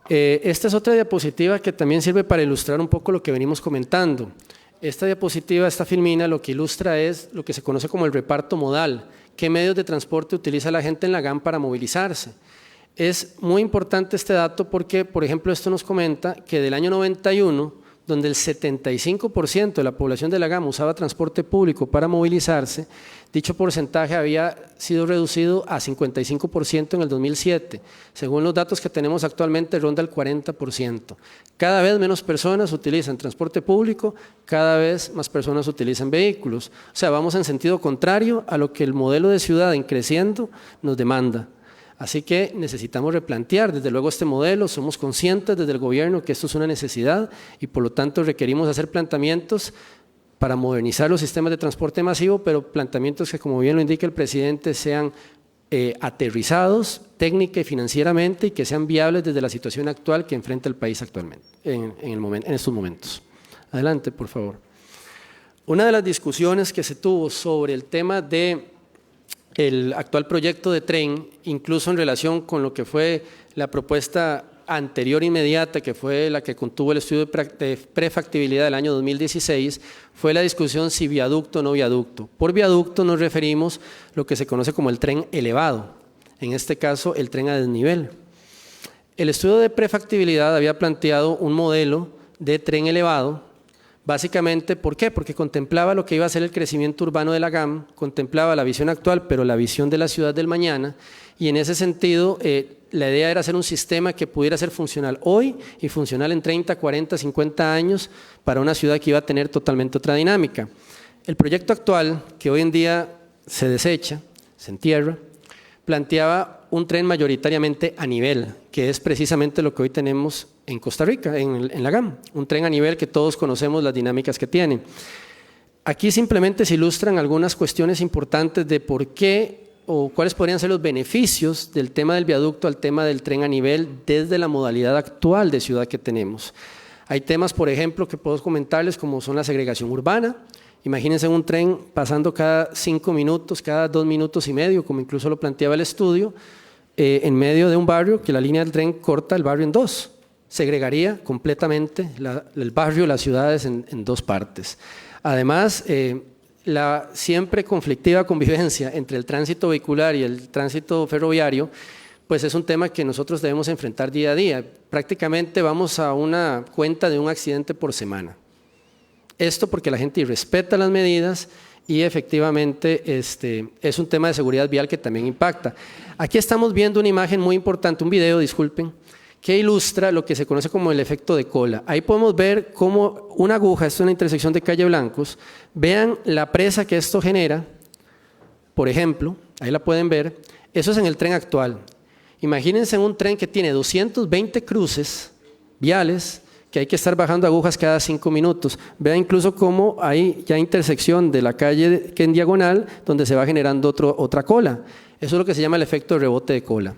Esta es otra diapositiva que también sirve para ilustrar un poco lo que venimos comentando. Esta diapositiva, esta filmina, lo que ilustra es lo que se conoce como el reparto modal. ¿Qué medios de transporte utiliza la gente en la GAM para movilizarse? Es muy importante este dato porque, por ejemplo, esto nos comenta que del año 91, donde el 75% de la población de la GAM usaba transporte público para movilizarse, dicho porcentaje había sido reducido a 55% en el 2007. Según los datos que tenemos actualmente, ronda el 40%. Cada vez menos personas utilizan transporte público, cada vez más personas utilizan vehículos. O sea, vamos en sentido contrario a lo que el modelo de ciudad en creciendo nos demanda. Así que necesitamos replantear desde luego este modelo, somos conscientes desde el gobierno que esto es una necesidad y por lo tanto requerimos hacer planteamientos para modernizar los sistemas de transporte masivo, pero planteamientos que, como bien lo indica el presidente, sean aterrizados técnica y financieramente y que sean viables desde la situación actual que enfrenta el país actualmente, en estos momentos. Adelante, por favor. Una de las discusiones que se tuvo sobre el tema de el actual proyecto de tren, incluso en relación con lo que fue la propuesta anterior inmediata, que fue la que contuvo el estudio de prefactibilidad del año 2016, fue la discusión si viaducto o no viaducto. Por viaducto nos referimos a lo que se conoce como el tren elevado, en este caso el tren a desnivel. El estudio de prefactibilidad había planteado un modelo de tren elevado. Básicamente, ¿por qué? Porque contemplaba lo que iba a ser el crecimiento urbano de la GAM, contemplaba la visión actual, pero la visión de la ciudad del mañana, y en ese sentido la idea era hacer un sistema que pudiera ser funcional hoy y funcional en 30, 40, 50 años para una ciudad que iba a tener totalmente otra dinámica. El proyecto actual, que hoy en día se desecha, se entierra, planteaba un tren mayoritariamente a nivel, que es precisamente lo que hoy tenemos en Costa Rica, en la GAM, un tren a nivel que todos conocemos las dinámicas que tiene. Aquí simplemente se ilustran algunas cuestiones importantes de por qué o cuáles podrían ser los beneficios del tema del viaducto al tema del tren a nivel desde la modalidad actual de ciudad que tenemos. Hay temas, por ejemplo, que puedo comentarles como son la segregación urbana. Imagínense un tren pasando cada 5 minutos, cada 2 minutos y medio, como incluso lo planteaba el estudio, en medio de un barrio que la línea del tren corta el barrio en 2. Segregaría completamente el barrio, las ciudades en 2 partes. Además, la siempre conflictiva convivencia entre el tránsito vehicular y el tránsito ferroviario, pues es un tema que nosotros debemos enfrentar día a día. Prácticamente vamos a una cuenta de un accidente por semana. Esto porque la gente irrespeta las medidas y efectivamente es un tema de seguridad vial que también impacta. Aquí estamos viendo una imagen muy importante, un video, disculpen, que ilustra lo que se conoce como el efecto de cola. Ahí podemos ver cómo una aguja, esto es una intersección de calle Blancos, vean la presa que esto genera, por ejemplo, ahí la pueden ver, eso es en el tren actual. Imagínense un tren que tiene 220 cruces viales, que hay que estar bajando agujas cada 5 minutos. Vean incluso cómo hay ya intersección de la calle que en diagonal, donde se va generando otra cola. Eso es lo que se llama el efecto de rebote de cola.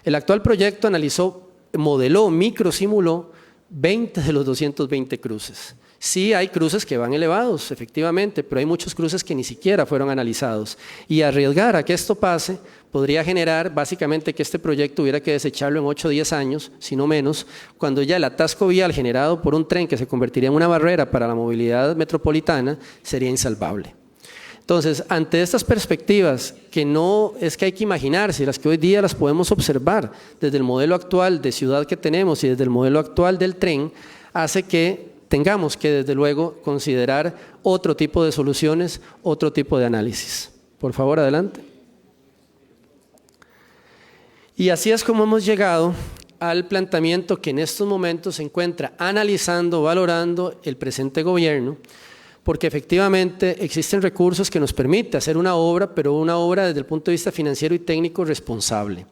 El actual proyecto analizó, modeló, microsimuló 20 de los 220 cruces. Sí hay cruces que van elevados, efectivamente, pero hay muchos cruces que ni siquiera fueron analizados. Y arriesgar a que esto pase podría generar básicamente que este proyecto hubiera que desecharlo en 8 o 10 años, si no menos, cuando ya el atasco vial generado por un tren que se convertiría en una barrera para la movilidad metropolitana sería insalvable. Entonces, ante estas perspectivas, que no es que hay que imaginarse, las que hoy día las podemos observar desde el modelo actual de ciudad que tenemos y desde el modelo actual del tren, hace que tengamos que, desde luego, considerar otro tipo de soluciones, otro tipo de análisis. Por favor, adelante. Y así es como hemos llegado al planteamiento que en estos momentos se encuentra analizando, valorando el presente gobierno, porque efectivamente existen recursos que nos permiten hacer una obra, pero una obra desde el punto de vista financiero y técnico responsable.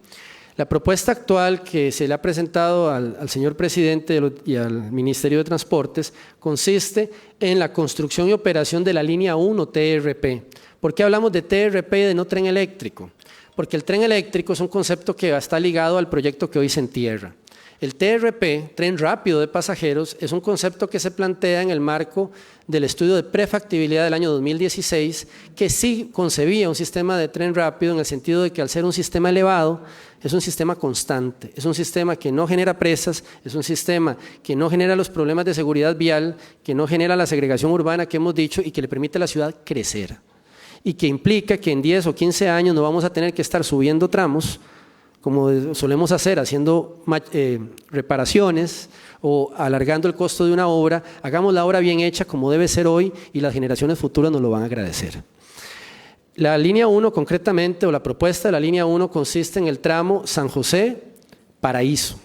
La propuesta actual que se le ha presentado al señor presidente y al Ministerio de Transportes consiste en la construcción y operación de la línea 1 TRP. ¿Por qué hablamos de TRP y de no tren eléctrico? Porque el tren eléctrico es un concepto que está ligado al proyecto que hoy se entierra. El TRP, tren rápido de pasajeros, es un concepto que se plantea en el marco del estudio de prefactibilidad del año 2016, que sí concebía un sistema de tren rápido en el sentido de que al ser un sistema elevado, es un sistema constante, es un sistema que no genera presas, es un sistema que no genera los problemas de seguridad vial, que no genera la segregación urbana que hemos dicho y que le permite a la ciudad crecer. Y que implica que en 10 o 15 años no vamos a tener que estar subiendo tramos, como solemos hacer, haciendo reparaciones o alargando el costo de una obra. Hagamos la obra bien hecha como debe ser hoy y las generaciones futuras nos lo van a agradecer. La línea 1 concretamente, o la propuesta de la línea 1 consiste en el tramo San José-Paraíso.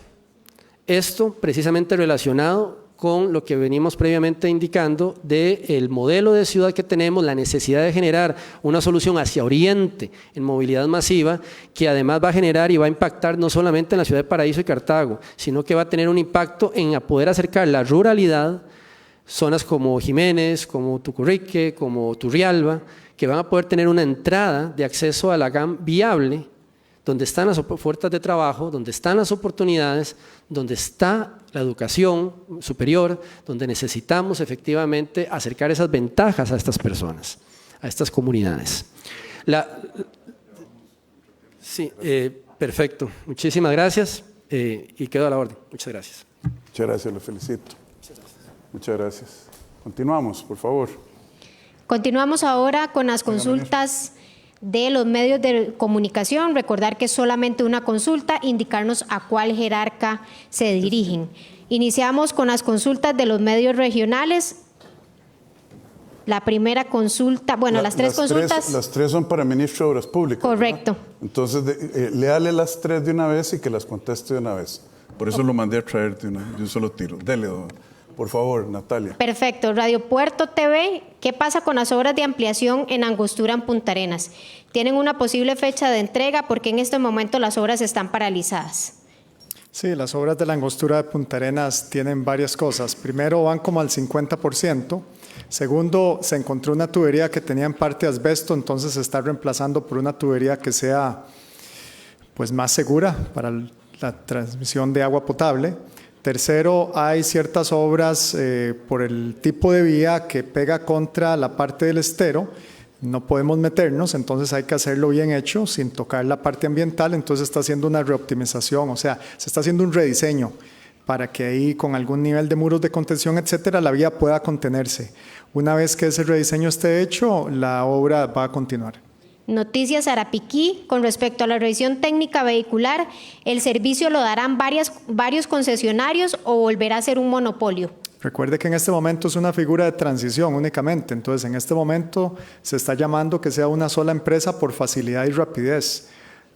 Esto precisamente relacionado con lo que venimos previamente indicando del modelo de ciudad que tenemos, la necesidad de generar una solución hacia oriente en movilidad masiva, que además va a generar y va a impactar no solamente en la ciudad de Paraíso y Cartago, sino que va a tener un impacto en poder acercar la ruralidad, zonas como Jiménez, como Tucurrique, como Turrialba, que van a poder tener una entrada de acceso a la GAM viable, donde están las ofertas de trabajo, donde están las oportunidades, donde está la educación superior, donde necesitamos efectivamente acercar esas ventajas a estas personas, a estas comunidades. Sí, perfecto. Muchísimas gracias y quedo a la orden. Muchas gracias. Muchas gracias, lo felicito. Muchas gracias. Continuamos, por favor. Continuamos ahora con las consultas de los medios de comunicación. Recordar que es solamente una consulta, indicarnos a cuál jerarca se dirigen. Iniciamos con las consultas de los medios regionales. La primera consulta, bueno, las tres consultas. Las tres son para ministro de Obras Públicas. Correcto. ¿Verdad? Entonces, léale las tres de una vez y que las conteste de una vez. Por eso lo mandé a traer de un solo tiro. Dele, por favor, Natalia. Perfecto. Radio Puerto TV, ¿qué pasa con las obras de ampliación en Angostura, en Punta Arenas? ¿Tienen una posible fecha de entrega? Porque en este momento las obras están paralizadas. Sí, las obras de la Angostura de Punta Arenas tienen varias cosas. Primero, van como al 50%. Segundo, se encontró una tubería que tenía en parte asbesto, entonces se está reemplazando por una tubería que sea pues, más segura para la transmisión de agua potable. Tercero, hay ciertas obras por el tipo de vía que pega contra la parte del estero. No podemos meternos, entonces hay que hacerlo bien hecho, sin tocar la parte ambiental. Entonces está haciendo una reoptimización, o sea, se está haciendo un rediseño para que ahí con algún nivel de muros de contención, etcétera, la vía pueda contenerse. Una vez que ese rediseño esté hecho, la obra va a continuar. Noticias Arapiquí, con respecto a la revisión técnica vehicular, ¿el servicio lo darán varios concesionarios o volverá a ser un monopolio? Recuerde que en este momento es una figura de transición únicamente, entonces en este momento se está llamando que sea una sola empresa por facilidad y rapidez.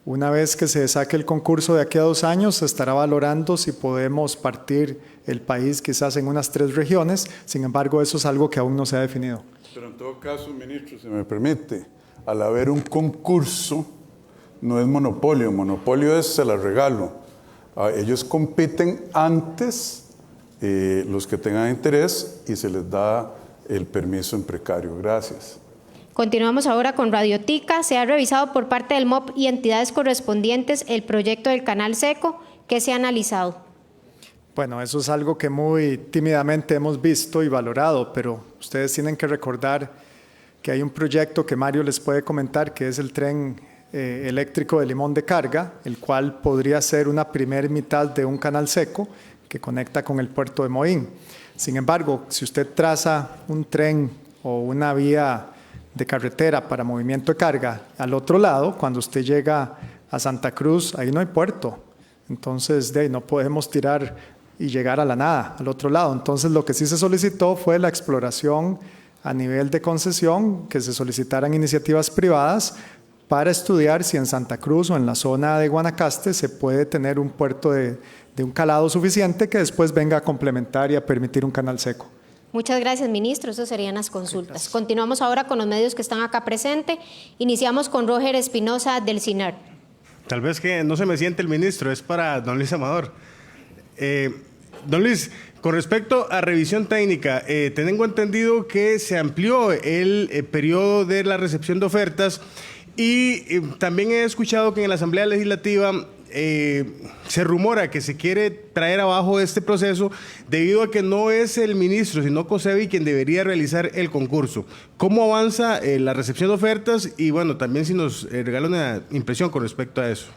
Una vez que se saque el concurso de aquí a 2 años, se estará valorando si podemos partir el país quizás en unas 3 regiones, sin embargo eso es algo que aún no se ha definido. Pero en todo caso, ministro, si me permite, al haber un concurso, no es monopolio. Monopolio es, se la regalo. Ellos compiten antes, los que tengan interés, y se les da el permiso en precario. Gracias. Continuamos ahora con Radio Tica. Se ha revisado por parte del MOP y entidades correspondientes el proyecto del Canal Seco. ¿Qué se ha analizado? Bueno, eso es algo que muy tímidamente hemos visto y valorado, pero ustedes tienen que recordar que hay un proyecto que Mario les puede comentar, que es el tren eléctrico de Limón de Carga, el cual podría ser una primera mitad de un canal seco que conecta con el puerto de Moín. Sin embargo, si usted traza un tren o una vía de carretera para movimiento de carga al otro lado, cuando usted llega a Santa Cruz, ahí no hay puerto. Entonces, no podemos tirar y llegar a la nada, al otro lado. Entonces, lo que sí se solicitó fue la exploración a nivel de concesión, que se solicitaran iniciativas privadas para estudiar si en Santa Cruz o en la zona de Guanacaste se puede tener un puerto de un calado suficiente que después venga a complementar y a permitir un canal seco. Muchas gracias, ministro. Esas serían las consultas. Continuamos ahora con los medios que están acá presentes. Iniciamos con Roger Espinosa del CINAR. Tal vez que no se me siente el ministro, es para don Luis Amador. Don Luis, con respecto a revisión técnica, tengo entendido que se amplió el periodo de la recepción de ofertas y también he escuchado que en la Asamblea Legislativa se rumora que se quiere traer abajo este proceso debido a que no es el ministro, sino COSEBI quien debería realizar el concurso. ¿Cómo avanza la recepción de ofertas? Y bueno, también si nos regala una impresión con respecto a eso.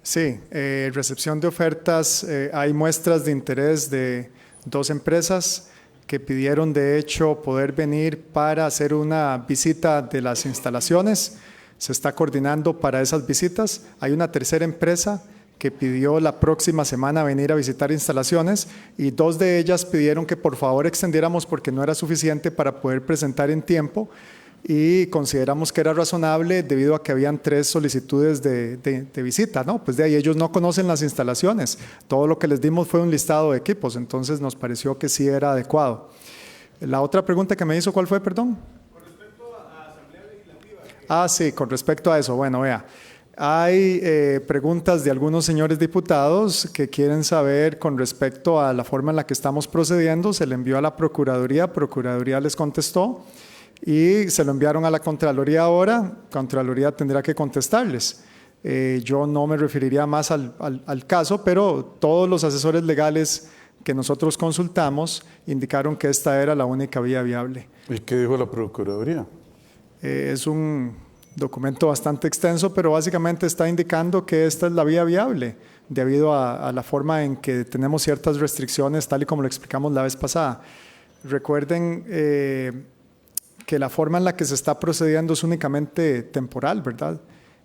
Sí, recepción de ofertas, hay muestras de interés de 2 empresas que pidieron de hecho poder venir para hacer una visita de las instalaciones. Se está coordinando para esas visitas. Hay una tercera empresa que pidió la próxima semana venir a visitar instalaciones y 2 de ellas pidieron que por favor extendiéramos porque no era suficiente para poder presentar en tiempo y consideramos que era razonable debido a que habían 3 solicitudes de visita, ¿no? Pues de ahí ellos no conocen las instalaciones. Todo lo que les dimos fue un listado de equipos, entonces nos pareció que sí era adecuado. La otra pregunta que me hizo, ¿cuál fue, perdón? Sí, con respecto a eso, bueno, vea, hay preguntas de algunos señores diputados que quieren saber con respecto a la forma en la que estamos procediendo. Se le envió a la Procuraduría les contestó y se lo enviaron a la Contraloría ahora. Contraloría tendrá que contestarles. Yo no me referiría más al caso, pero todos los asesores legales que nosotros consultamos indicaron que esta era la única vía viable. ¿Y qué dijo la Procuraduría? Es un documento bastante extenso, pero básicamente está indicando que esta es la vía viable debido a la forma en que tenemos ciertas restricciones, tal y como lo explicamos la vez pasada. Recuerden que la forma en la que se está procediendo es únicamente temporal, ¿verdad?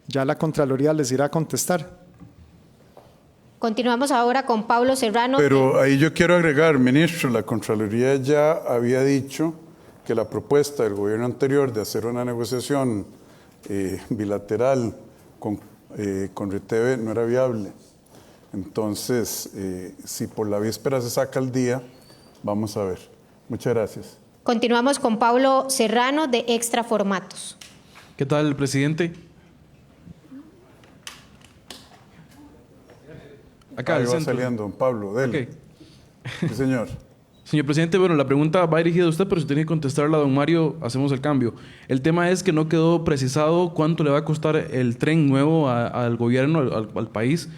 Ya la Contraloría les irá a contestar. Continuamos ahora con Pablo Serrano. Pero ahí yo quiero agregar, ministro, la Contraloría ya había dicho que la propuesta del gobierno anterior de hacer una negociación bilateral con RITEVE no era viable. Entonces, si por la víspera se saca el día, vamos a ver. Muchas gracias. Continuamos con Pablo Serrano de Extra Formatos. ¿Qué tal, presidente? Acá va saliendo, don Pablo, dele. Okay. Sí, señor. Señor presidente, bueno, la pregunta va dirigida a usted, pero si tiene que contestarla a don Mario, hacemos el cambio. El tema es que no quedó precisado cuánto le va a costar el tren nuevo al gobierno, al país.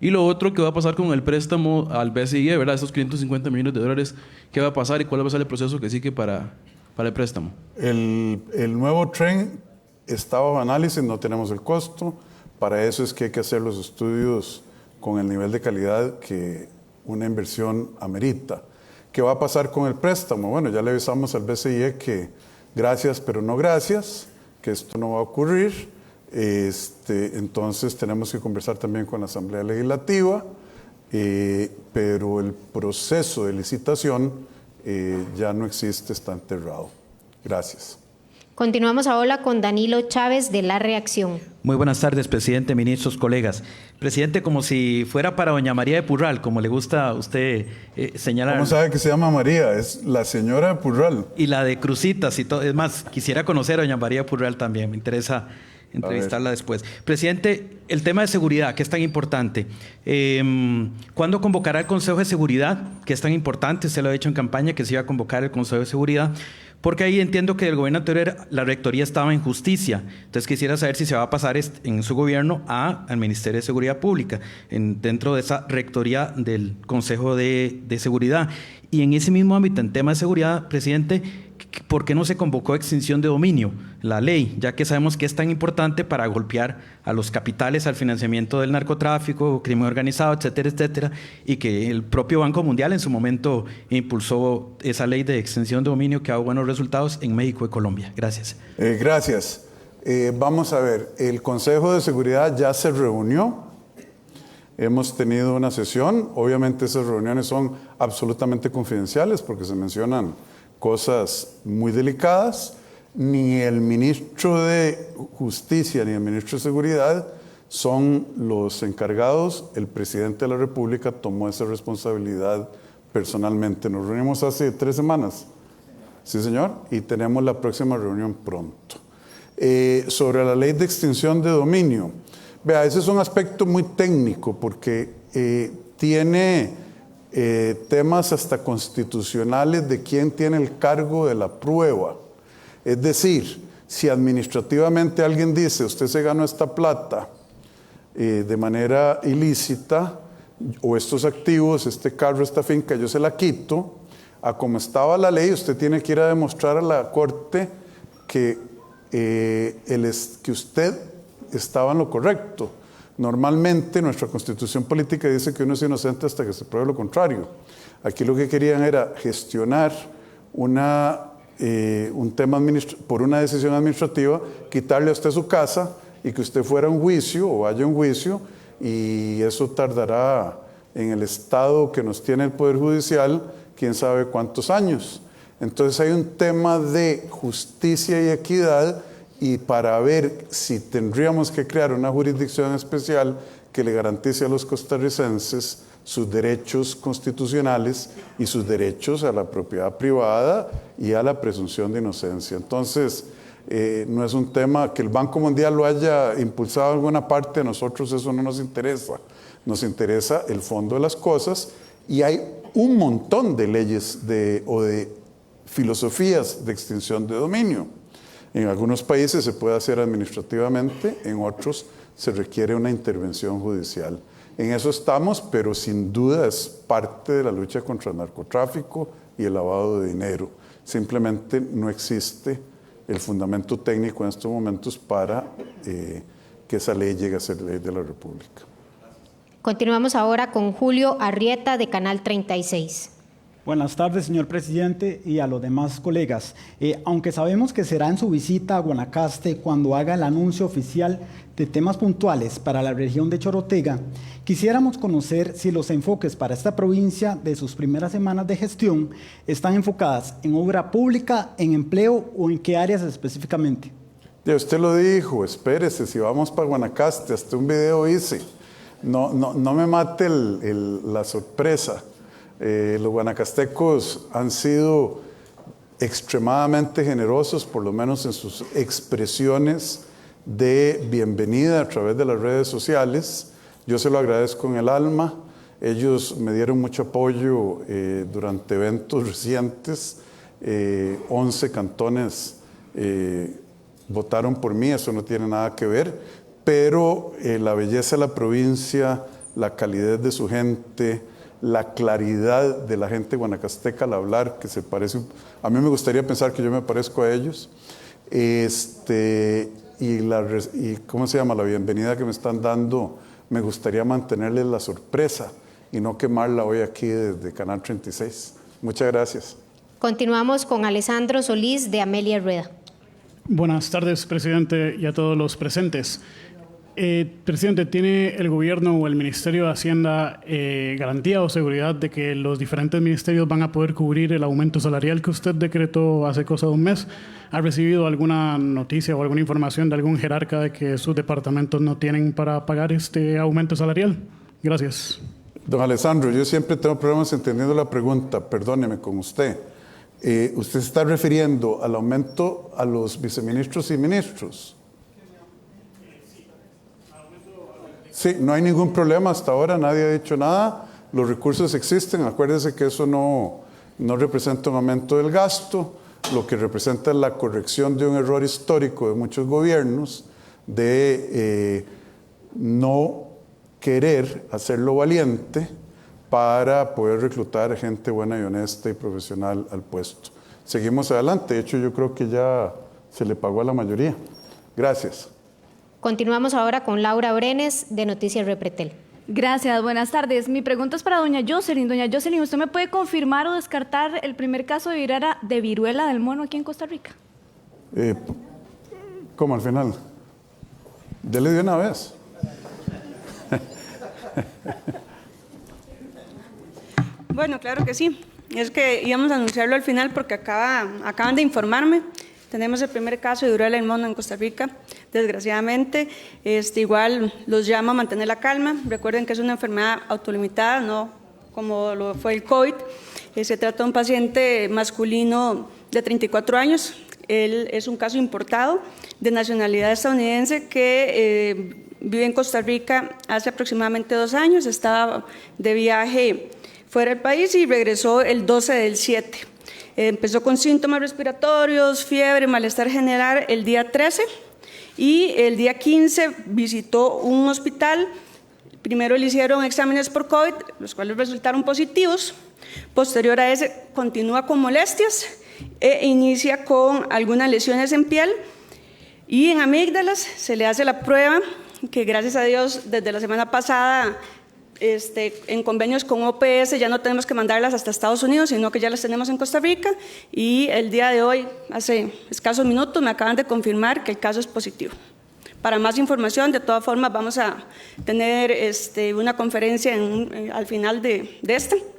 Y lo otro, ¿qué va a pasar con el préstamo al BCE, ¿verdad? Estos 550 millones de dólares, ¿qué va a pasar y cuál va a ser el proceso que sigue para el préstamo? El nuevo tren está bajo análisis, no tenemos el costo. Para eso es que hay que hacer los estudios con el nivel de calidad que una inversión amerita. ¿Qué va a pasar con el préstamo? Bueno, ya le avisamos al BCE que gracias, pero no gracias, que esto no va a ocurrir. Entonces tenemos que conversar también con la Asamblea Legislativa, pero el proceso de licitación ya no existe, está enterrado. Gracias. Continuamos ahora con Danilo Chávez de La Reacción. Muy buenas tardes, presidente, ministros, colegas. Presidente, como si fuera para doña María de Purral, como le gusta a usted señalar. ¿Cómo sabe que se llama María? Es la señora de Purral. Y la de Crucitas y todo. Es más, quisiera conocer a doña María de Purral también. Me interesa entrevistarla después. Presidente, el tema de seguridad, que es tan importante. ¿Cuándo convocará el Consejo de Seguridad? Que es tan importante. Usted lo ha dicho en campaña que se iba a convocar el Consejo de Seguridad. Porque ahí entiendo que el gobierno anterior la rectoría estaba en justicia. Entonces quisiera saber si se va a pasar en su gobierno al Ministerio de Seguridad Pública, dentro de esa rectoría del Consejo de Seguridad. Y en ese mismo ámbito, en tema de seguridad, presidente, ¿por qué no se convocó extinción de dominio, la ley? Ya que sabemos que es tan importante para golpear a los capitales, al financiamiento del narcotráfico, crimen organizado, etcétera, etcétera, y que el propio Banco Mundial en su momento impulsó esa ley de extinción de dominio que ha dado buenos resultados en México y Colombia. Gracias. Gracias. Vamos a ver, el Consejo de Seguridad ya se reunió. Hemos tenido una sesión. Obviamente esas reuniones son absolutamente confidenciales porque se mencionan cosas muy delicadas. Ni el ministro de Justicia ni el ministro de Seguridad son los encargados. El presidente de la República tomó esa responsabilidad personalmente. Nos reunimos hace 3 semanas. Sí, señor. Y tenemos la próxima reunión pronto. Sobre la ley de extinción de dominio. Vea, ese es un aspecto muy técnico porque tiene temas hasta constitucionales de quién tiene el cargo de la prueba. Es decir, si administrativamente alguien dice, usted se ganó esta plata de manera ilícita, o estos activos, este carro, esta finca, yo se la quito, a como estaba la ley, usted tiene que ir a demostrar a la Corte que usted estaba en lo correcto. Normalmente nuestra Constitución política dice que uno es inocente hasta que se pruebe lo contrario. Aquí lo que querían era gestionar un tema por una decisión administrativa, quitarle a usted su casa y que usted fuera a un juicio o vaya a un juicio, y eso tardará en el estado que nos tiene el Poder Judicial quién sabe cuántos años. Entonces hay un tema de justicia y equidad, y para ver si tendríamos que crear una jurisdicción especial que le garantice a los costarricenses sus derechos constitucionales y sus derechos a la propiedad privada y a la presunción de inocencia. Entonces, no es un tema que el Banco Mundial lo haya impulsado en alguna parte, a nosotros eso no nos interesa. Nos interesa el fondo de las cosas, y hay un montón de leyes o de filosofías de extinción de dominio. En algunos países se puede hacer administrativamente, en otros se requiere una intervención judicial. En eso estamos, pero sin duda es parte de la lucha contra el narcotráfico y el lavado de dinero. Simplemente no existe el fundamento técnico en estos momentos para que esa ley llegue a ser ley de la República. Continuamos ahora con Julio Arrieta, de Canal 36. Buenas tardes, señor presidente, y a los demás colegas. Aunque sabemos que será en su visita a Guanacaste cuando haga el anuncio oficial de temas puntuales para la región de Chorotega, quisiéramos conocer si los enfoques para esta provincia de sus primeras semanas de gestión están enfocadas en obra pública, en empleo o en qué áreas específicamente. Ya usted lo dijo, espérese, si vamos para Guanacaste, hasta un video hice. No me mate la sorpresa. Los guanacastecos han sido extremadamente generosos, por lo menos en sus expresiones de bienvenida a través de las redes sociales. Yo se lo agradezco en el alma. Ellos me dieron mucho apoyo durante eventos recientes. 11 cantones votaron por mí, eso no tiene nada que ver, pero la belleza de la provincia, la calidez de su gente, la claridad de la gente guanacasteca al hablar, que se parece, a mí me gustaría pensar que yo me parezco a ellos, y ¿cómo se llama? La bienvenida que me están dando, me gustaría mantenerles la sorpresa y no quemarla hoy aquí desde Canal 36. Muchas gracias. Continuamos con Alessandro Solís, de Amelia Rueda. Buenas tardes, presidente, y a todos los presentes. Presidente, ¿tiene el gobierno o el Ministerio de Hacienda garantía o seguridad de que los diferentes ministerios van a poder cubrir el aumento salarial que usted decretó hace cosa de un mes? ¿Ha recibido alguna noticia o alguna información de algún jerarca de que sus departamentos no tienen para pagar este aumento salarial? Gracias. Don Alessandro, yo siempre tengo problemas entendiendo la pregunta, perdóneme con usted. ¿Usted se está refiriendo al aumento a los viceministros y ministros? Sí, no hay ningún problema hasta ahora, nadie ha dicho nada, los recursos existen, acuérdese que eso no representa un aumento del gasto, lo que representa es la corrección de un error histórico de muchos gobiernos de no querer hacerlo valiente para poder reclutar gente buena y honesta y profesional al puesto. Seguimos adelante, de hecho yo creo que ya se le pagó a la mayoría. Gracias. Continuamos ahora con Laura Brenes, de Noticias Repretel. Gracias, buenas tardes. Mi pregunta es para doña Jocelyn. Doña Jocelyn, ¿usted me puede confirmar o descartar el primer caso de viruela del mono aquí en Costa Rica? ¿Cómo al final? Dele de una vez. Bueno, claro que sí. Es que íbamos a anunciarlo al final porque acaban de informarme. Tenemos el primer caso de viruela del mono en Costa Rica, desgraciadamente. Igual los llamo a mantener la calma. Recuerden que es una enfermedad autolimitada, no como lo fue el COVID. Se trata de un paciente masculino de 34 años. Él es un caso importado de nacionalidad estadounidense que vive en Costa Rica hace aproximadamente 2 años, estaba de viaje fuera del país y regresó el 12 del 7. Empezó con síntomas respiratorios, fiebre, malestar general el día 13 y el día 15 visitó un hospital. Primero le hicieron exámenes por COVID, los cuales resultaron positivos. Posterior a ese continúa con molestias e inicia con algunas lesiones en piel y en amígdalas. Se le hace la prueba que gracias a Dios desde la semana pasada en convenios con OPS ya no tenemos que mandarlas hasta Estados Unidos, sino que ya las tenemos en Costa Rica y el día de hoy, hace escasos minutos, me acaban de confirmar que el caso es positivo. Para más información, de todas formas, vamos a tener una conferencia al final de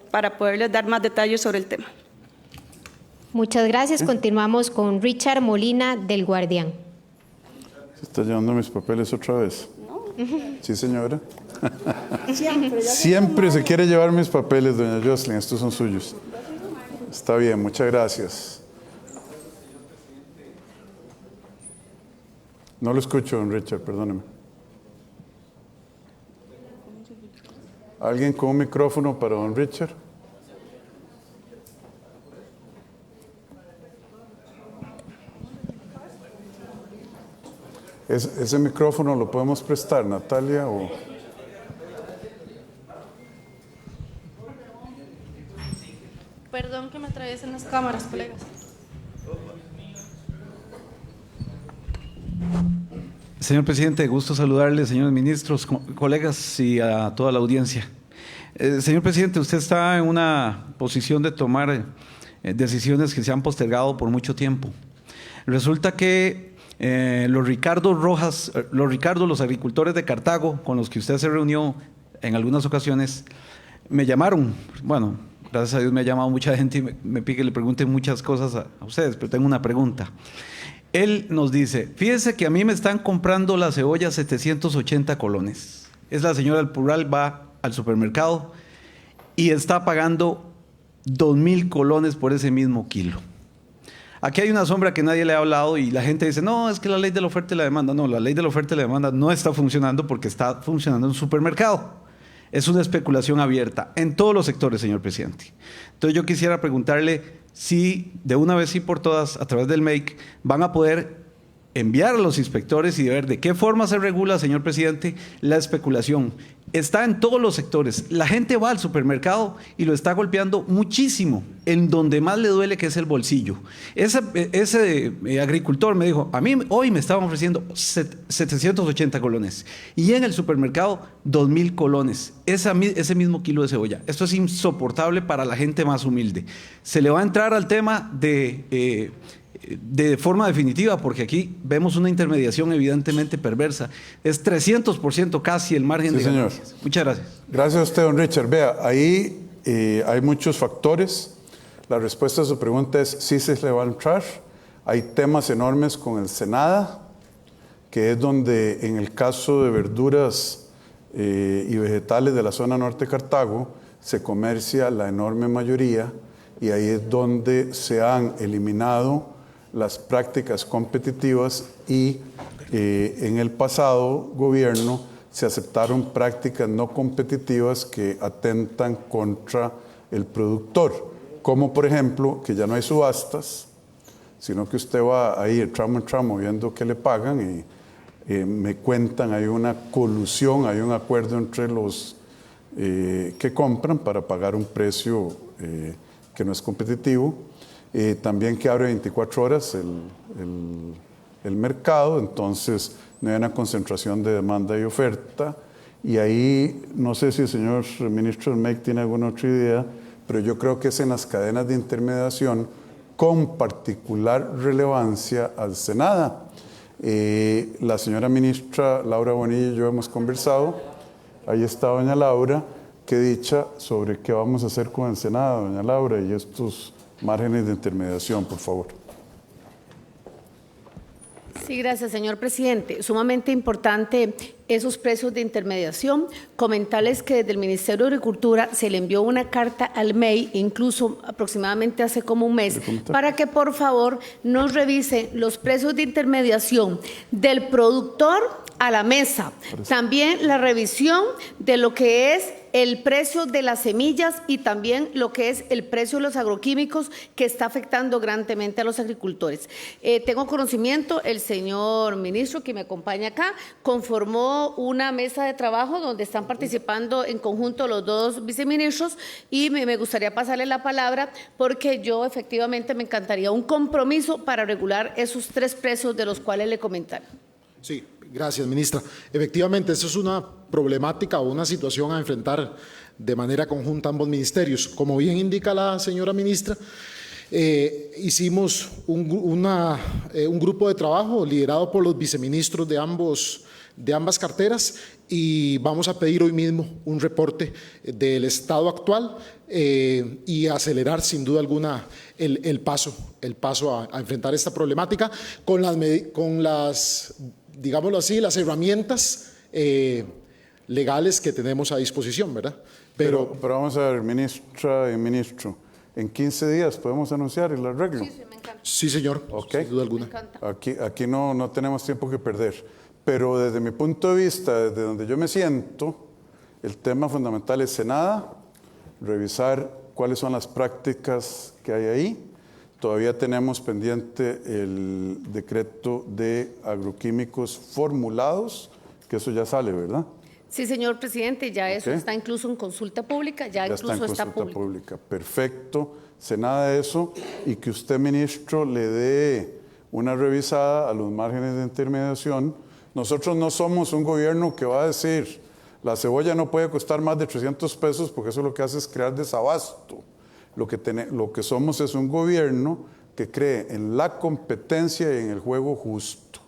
para poderles dar más detalles sobre el tema. Muchas gracias. Continuamos con Richard Molina del Guardián. ¿Se está llevando mis papeles otra vez? No. Sí, señora. Siempre se quiere llevar mis papeles, doña Jocelyn, estos son suyos. Está bien, muchas gracias. No lo escucho, don Richard, perdóneme. ¿Alguien con un micrófono para don Richard? ¿Ese micrófono lo podemos prestar, Natalia? O... Perdón que me atraviesen las cámaras, colegas. Señor presidente, gusto saludarle, señores ministros, colegas y a toda la audiencia. Señor presidente, usted está en una posición de tomar decisiones que se han postergado por mucho tiempo. Resulta que los agricultores de Cartago, con los que usted se reunió en algunas ocasiones, me llamaron. Bueno, gracias a Dios me ha llamado mucha gente y me pide que le pregunte muchas cosas a ustedes, pero tengo una pregunta. Él nos dice, fíjese que a mí me están comprando la cebolla 780 colones. Es la señora del Purral, va al supermercado y está pagando 2,000 colones por ese mismo kilo. Aquí hay una sombra que nadie le ha hablado y la gente dice, no, es que la ley de la oferta y la demanda. No, la ley de la oferta y la demanda no está funcionando porque está funcionando en un supermercado. Es una especulación abierta en todos los sectores, señor presidente. Entonces yo quisiera preguntarle si de una vez y por todas, a través del MEIC, van a poder enviar a los inspectores y ver de qué forma se regula, señor presidente, la especulación. Está en todos los sectores. La gente va al supermercado y lo está golpeando muchísimo, en donde más le duele, que es el bolsillo. Ese agricultor me dijo, a mí hoy me estaban ofreciendo 780 colones y en el supermercado 2,000 colones, ese mismo kilo de cebolla. Esto es insoportable para la gente más humilde. Se le va a entrar al tema de forma definitiva, porque aquí vemos una intermediación evidentemente perversa. Es 300% casi el margen de ganancias. Señor. Muchas gracias. Gracias a usted, don Richard. Vea, ahí hay muchos factores. La respuesta a su pregunta es sí se le va a entrar. Hay temas enormes con el Senada, que es donde en el caso de verduras y vegetales de la zona norte de Cartago se comercia la enorme mayoría, y ahí es donde se han eliminado las prácticas competitivas y en el pasado gobierno se aceptaron prácticas no competitivas que atentan contra el productor, como por ejemplo que ya no hay subastas, sino que usted va ahí tramo en tramo viendo qué le pagan y me cuentan, hay una colusión, hay un acuerdo entre los que compran para pagar un precio que no es competitivo. También que abre 24 horas el mercado, entonces no hay una concentración de demanda y oferta. Y ahí, no sé si el señor ministro del MEC tiene alguna otra idea, pero yo creo que es en las cadenas de intermediación con particular relevancia al Senada. La señora ministra Laura Bonilla y yo hemos conversado, ahí está doña Laura, qué dicha sobre qué vamos a hacer con el Senado, doña Laura, y estos márgenes de intermediación, por favor. Sí, gracias, señor presidente. Sumamente importante esos precios de intermediación. Comentarles que desde el Ministerio de Agricultura se le envió una carta al MEI, incluso aproximadamente hace como un mes, para que por favor nos revise los precios de intermediación del productor a la mesa. También la revisión de lo que es el precio de las semillas y también lo que es el precio de los agroquímicos que está afectando grandemente a los agricultores. Tengo conocimiento, el señor ministro que me acompaña acá conformó una mesa de trabajo donde están participando en conjunto los dos viceministros y me gustaría pasarle la palabra porque yo efectivamente me encantaría un compromiso para regular esos 3 precios de los cuales le comentaron. Sí, gracias, ministra. Efectivamente, eso es una problemática o una situación a enfrentar de manera conjunta ambos ministerios. Como bien indica la señora ministra, hicimos un grupo de trabajo liderado por los viceministros de ambas carteras y vamos a pedir hoy mismo un reporte del estado actual y acelerar sin duda alguna el paso a enfrentar esta problemática con las digámoslo así, las herramientas legales que tenemos a disposición, ¿verdad? Pero vamos a ver, ministra y ministro, ¿en 15 días podemos anunciar el arreglo? Sí, me encanta. Sí, señor, okay. sin duda alguna. Me encanta. Aquí no tenemos tiempo que perder, pero desde mi punto de vista, desde donde yo me siento, el tema fundamental es Senada, revisar cuáles son las prácticas que hay ahí. Todavía tenemos pendiente el decreto de agroquímicos formulados, que eso ya sale, ¿verdad? Sí, señor presidente, ya eso está incluso en consulta pública, ya incluso está en consulta público. pública. Perfecto, se nada de eso y que usted, ministro, le dé una revisada a los márgenes de intermediación. Nosotros no somos un gobierno que va a decir la cebolla no puede costar más de 300 pesos porque eso lo que hace es crear desabasto. Lo que somos es un gobierno que cree en la competencia y en el juego justo.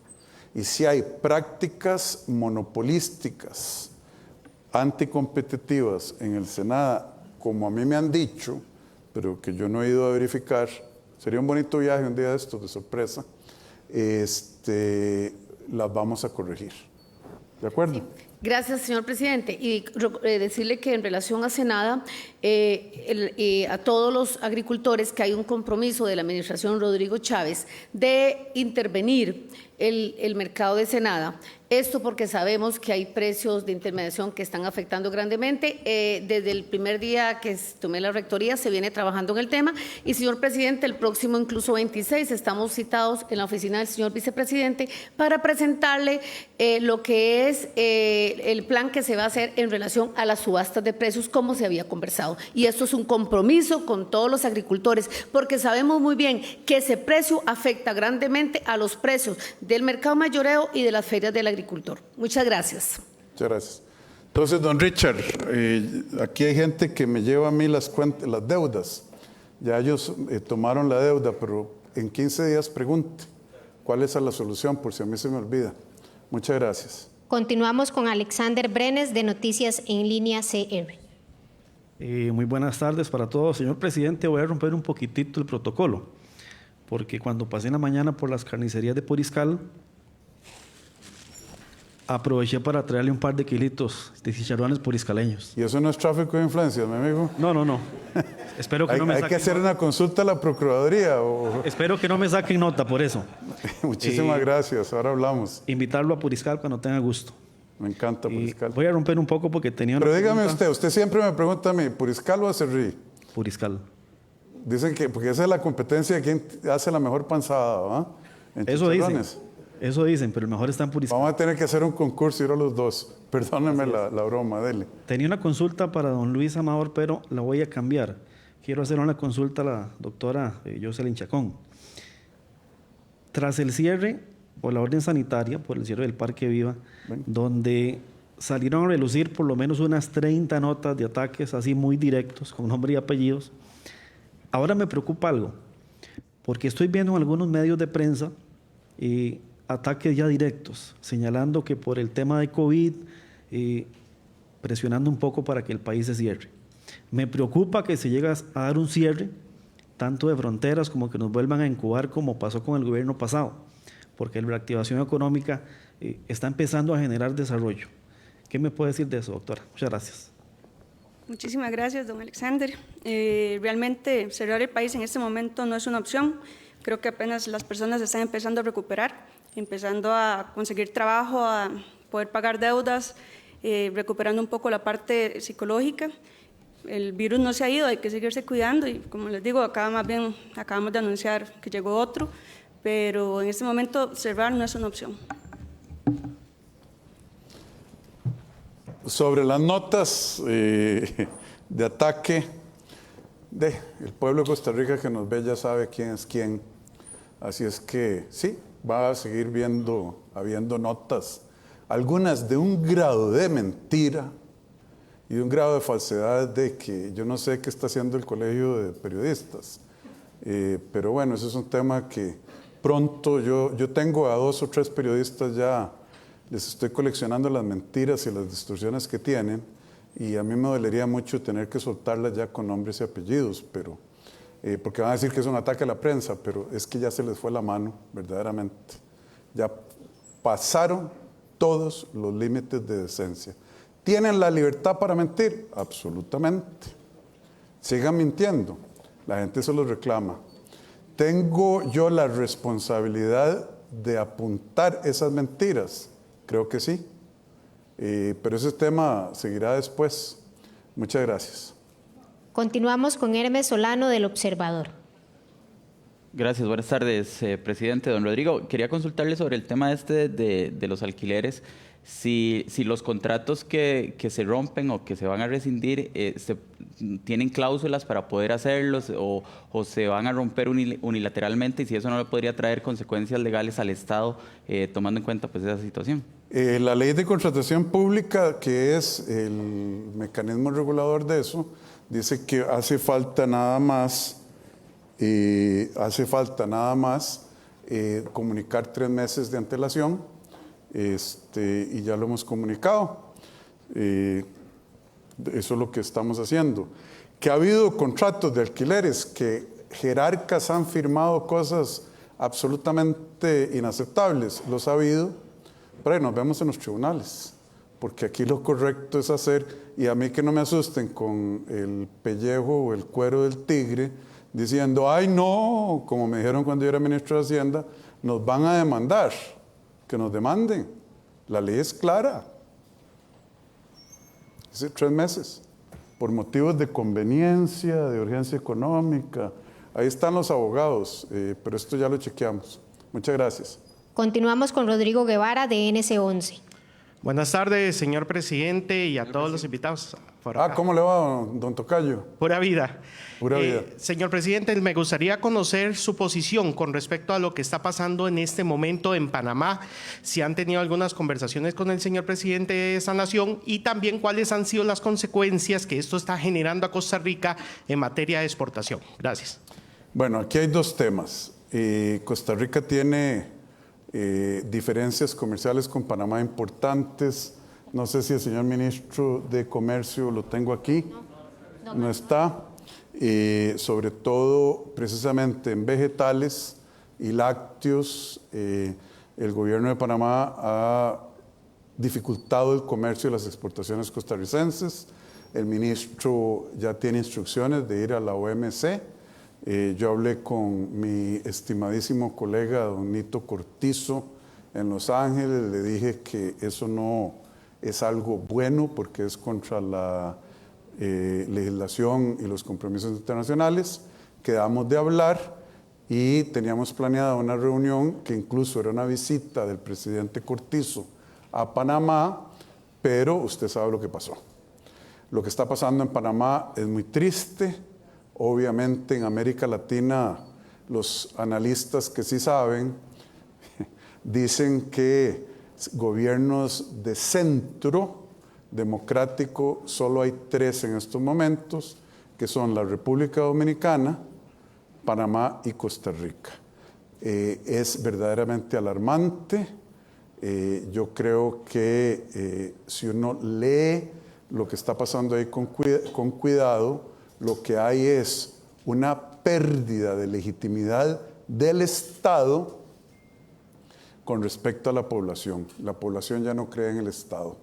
Y si hay prácticas monopolísticas, anticompetitivas en el Senado, como a mí me han dicho, pero que yo no he ido a verificar, sería un bonito viaje un día de estos, de sorpresa, las vamos a corregir. ¿De acuerdo? Sí. Gracias, señor presidente. Y decirle que en relación a Senada, a todos los agricultores que hay un compromiso de la administración Rodrigo Chávez de intervenir el mercado de Senada. Esto porque sabemos que hay precios de intermediación que están afectando grandemente. Desde el primer día que tomé la rectoría se viene trabajando en el tema. Y, señor presidente, el próximo incluso 26 estamos citados en la oficina del señor vicepresidente para presentarle lo que es el plan que se va a hacer en relación a las subastas de precios como se había conversado. Y esto es un compromiso con todos los agricultores porque sabemos muy bien que ese precio afecta grandemente a los precios del mercado mayoreo y de las ferias del agricultor. Muchas gracias. Muchas gracias. Entonces, don Richard, aquí hay gente que me lleva a mí las deudas. Ya ellos tomaron la deuda, pero en 15 días pregunte cuál es la solución, por si a mí se me olvida. Muchas gracias. Continuamos con Alexander Brenes de Noticias en Línea CR. Muy buenas tardes para todos. Señor presidente, voy a romper un poquitito el protocolo, porque cuando pasé en la mañana por las carnicerías de Puriscal, aproveché para traerle un par de kilitos de chicharrones puriscaleños. ¿Y eso no es tráfico de influencias, mi amigo? No. Espero que no me saquen. Hay que hacer una consulta a la Procuraduría. Espero que no me saquen nota por eso. Muchísimas gracias, ahora hablamos. Invitarlo a Puriscal cuando tenga gusto. Me encanta Puriscal. Voy a romper un poco porque tenía una Pero dígame pregunta. usted siempre me pregunta a mí, ¿Puriscal o Acerrí? Puriscal. Dicen que, porque esa es la competencia de quién hace la mejor panzada, ¿va? Eso dicen, pero el mejor está en Puriscal. Vamos a tener que hacer un concurso y ir a los dos. Perdóneme la broma, dele. Tenía una consulta para don Luis Amador, pero la voy a cambiar. Quiero hacer una consulta a la doctora Jocelyn Chacón. Tras el cierre o la orden sanitaria por el cierre del Parque Viva, donde salieron a relucir por lo menos unas 30 notas de ataques así muy directos, con nombre y apellidos, ahora me preocupa algo, porque estoy viendo en algunos medios de prensa ataques ya directos, señalando que por el tema de COVID, presionando un poco para que el país se cierre. Me preocupa que se llegue a dar un cierre, tanto de fronteras como que nos vuelvan a incubar como pasó con el gobierno pasado, porque la reactivación económica está empezando a generar desarrollo. ¿Qué me puede decir de eso, doctora? Muchas gracias. Muchísimas gracias, don Alexander. Realmente cerrar el país en este momento no es una opción. Creo que apenas las personas están empezando a recuperar, empezando a conseguir trabajo, a poder pagar deudas, recuperando un poco la parte psicológica. El virus no se ha ido, hay que seguirse cuidando y, como les digo, acabamos de anunciar que llegó otro, pero en este momento cerrar no es una opción. Sobre las notas de ataque, el pueblo de Costa Rica que nos ve ya sabe quién es quién, así es que sí, va a seguir habiendo notas, algunas de un grado de mentira y de un grado de falsedad de que yo no sé qué está haciendo el Colegio de Periodistas, pero bueno, ese es un tema que pronto yo tengo a 2 o 3 periodistas ya. Les estoy coleccionando las mentiras y las distorsiones que tienen y a mí me dolería mucho tener que soltarlas ya con nombres y apellidos, pero, porque van a decir que es un ataque a la prensa, pero es que ya se les fue la mano, verdaderamente. Ya pasaron todos los límites de decencia. ¿Tienen la libertad para mentir? Absolutamente. Sigan mintiendo. La gente se los reclama. ¿Tengo yo la responsabilidad de apuntar esas mentiras? Creo que sí, pero ese tema seguirá después. Muchas gracias. Continuamos con Hermes Solano del Observador. Gracias, buenas tardes, presidente. Don Rodrigo, quería consultarle sobre el tema de los alquileres. Si los contratos que se rompen o que se van a rescindir tienen cláusulas para poder hacerlos o se van a romper unilateralmente y si eso no le podría traer consecuencias legales al Estado tomando en cuenta pues esa situación. La ley de contratación pública, que es el mecanismo regulador de eso, dice que hace falta nada más comunicar 3 meses de antelación. Y ya lo hemos comunicado. Eso es lo que estamos haciendo. Que ha habido contratos de alquileres que jerarcas han firmado cosas absolutamente inaceptables, los ha habido, pero ahí nos vemos en los tribunales, porque aquí lo correcto es hacer, y a mí que no me asusten con el pellejo o el cuero del tigre, diciendo, ay no, como me dijeron cuando yo era ministro de Hacienda, nos van a demandar. Que nos demanden. La ley es clara. Dice 3 meses. Por motivos de conveniencia, de urgencia económica. Ahí están los abogados, pero esto ya lo chequeamos. Muchas gracias. Continuamos con Rodrigo Guevara de NC11. Buenas tardes, señor presidente, y a todos los invitados. ¿Cómo le va, don Tocayo? Pura vida. Pura vida. Señor presidente, me gustaría conocer su posición con respecto a lo que está pasando en este momento en Panamá, si han tenido algunas conversaciones con el señor presidente de esa nación y también cuáles han sido las consecuencias que esto está generando a Costa Rica en materia de exportación. Gracias. Bueno, aquí hay 2 temas. Costa Rica tiene diferencias comerciales con Panamá importantes. No sé si el señor ministro de Comercio lo tengo aquí. No está. Sobre todo, precisamente en vegetales y lácteos, el gobierno de Panamá ha dificultado el comercio y las exportaciones costarricenses. El ministro ya tiene instrucciones de ir a la OMC. Yo hablé con mi estimadísimo colega, don Nito Cortizo, en Los Ángeles. Le dije que eso no es algo bueno porque es contra la legislación y los compromisos internacionales. Quedamos de hablar y teníamos planeada una reunión que incluso era una visita del presidente Cortizo a Panamá, pero usted sabe lo que pasó. Lo que está pasando en Panamá es muy triste. Obviamente en América Latina los analistas que sí saben dicen que gobiernos de centro democrático solo hay 3 en estos momentos, que son la República Dominicana, Panamá y Costa Rica. Es verdaderamente alarmante. Yo creo que si uno lee lo que está pasando ahí con cuidado, lo que hay es una pérdida de legitimidad del Estado con respecto a la población. La población ya no cree en el Estado.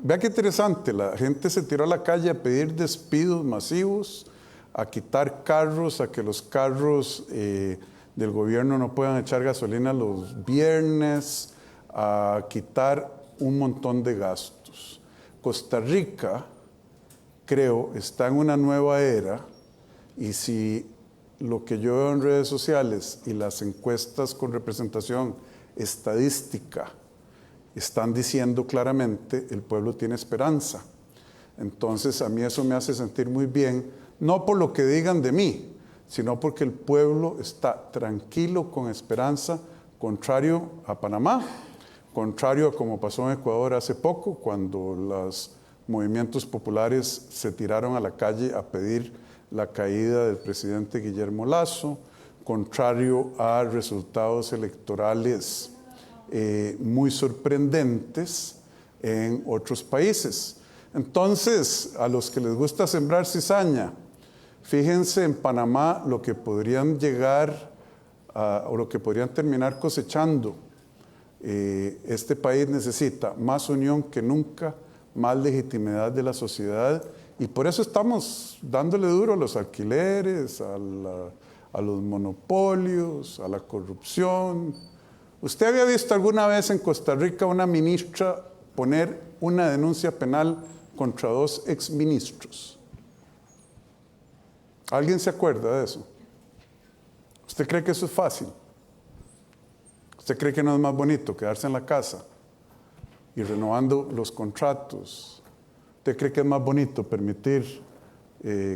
Vea qué interesante, la gente se tiró a la calle a pedir despidos masivos, a quitar carros, a que los carros del gobierno no puedan echar gasolina los viernes, a quitar un montón de gastos. Costa Rica, creo, está en una nueva era, y si lo que yo veo en redes sociales y las encuestas con representación estadística están diciendo claramente, el pueblo tiene esperanza. Entonces a mí eso me hace sentir muy bien, no por lo que digan de mí, sino porque el pueblo está tranquilo, con esperanza, contrario a Panamá, contrario a como pasó en Ecuador hace poco, cuando los movimientos populares se tiraron a la calle a pedir la caída del presidente Guillermo Lasso, contrario a resultados electorales muy sorprendentes en otros países. Entonces, a los que les gusta sembrar cizaña, fíjense en Panamá lo que podrían llegar o lo que podrían terminar cosechando. Este país necesita más unión que nunca, más legitimidad de la sociedad, y por eso estamos dándole duro a los alquileres, a los monopolios, a la corrupción. ¿Usted había visto alguna vez en Costa Rica una ministra poner una denuncia penal contra 2 exministros? ¿Alguien se acuerda de eso? ¿Usted cree que eso es fácil? ¿Usted cree que no es más bonito quedarse en la casa y renovando los contratos? ¿Usted cree que es más bonito permitir,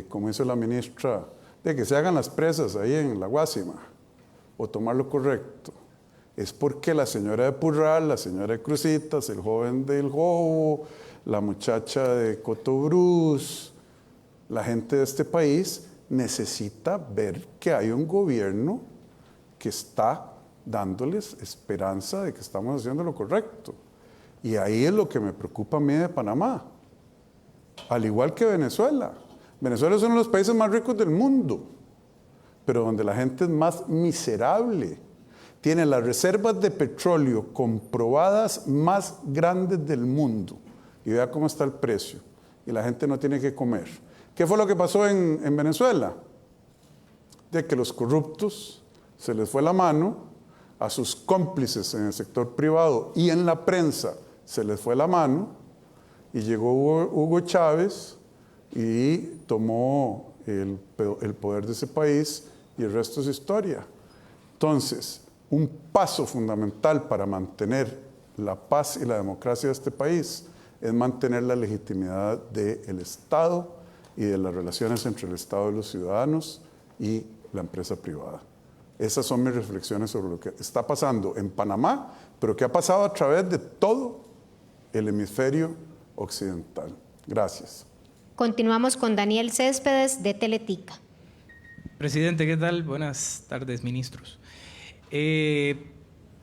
como hizo la ministra, de que se hagan las presas ahí en la Guásima, o tomar lo correcto? Es porque la señora de Purral, la señora de Cruzitas, el joven del Jobo, la muchacha de Cotobruz, la gente de este país necesita ver que hay un gobierno que está dándoles esperanza de que estamos haciendo lo correcto. Y ahí es lo que me preocupa a mí de Panamá. Al igual que Venezuela. Venezuela es uno de los países más ricos del mundo, pero donde la gente es más miserable. Tiene las reservas de petróleo comprobadas más grandes del mundo. Y vea cómo está el precio. Y la gente no tiene que comer. ¿Qué fue lo que pasó en Venezuela? De que los corruptos se les fue la mano, a sus cómplices en el sector privado y en la prensa se les fue la mano, y llegó Hugo Chávez y tomó el poder de ese país, y el resto es historia. Entonces, un paso fundamental para mantener la paz y la democracia de este país es mantener la legitimidad del Estado y de las relaciones entre el Estado y los ciudadanos y la empresa privada. Esas son mis reflexiones sobre lo que está pasando en Panamá, pero que ha pasado a través de todo el hemisferio occidental. Gracias. Continuamos con Daniel Céspedes de Teletica. Presidente, ¿qué tal? Buenas tardes, ministros.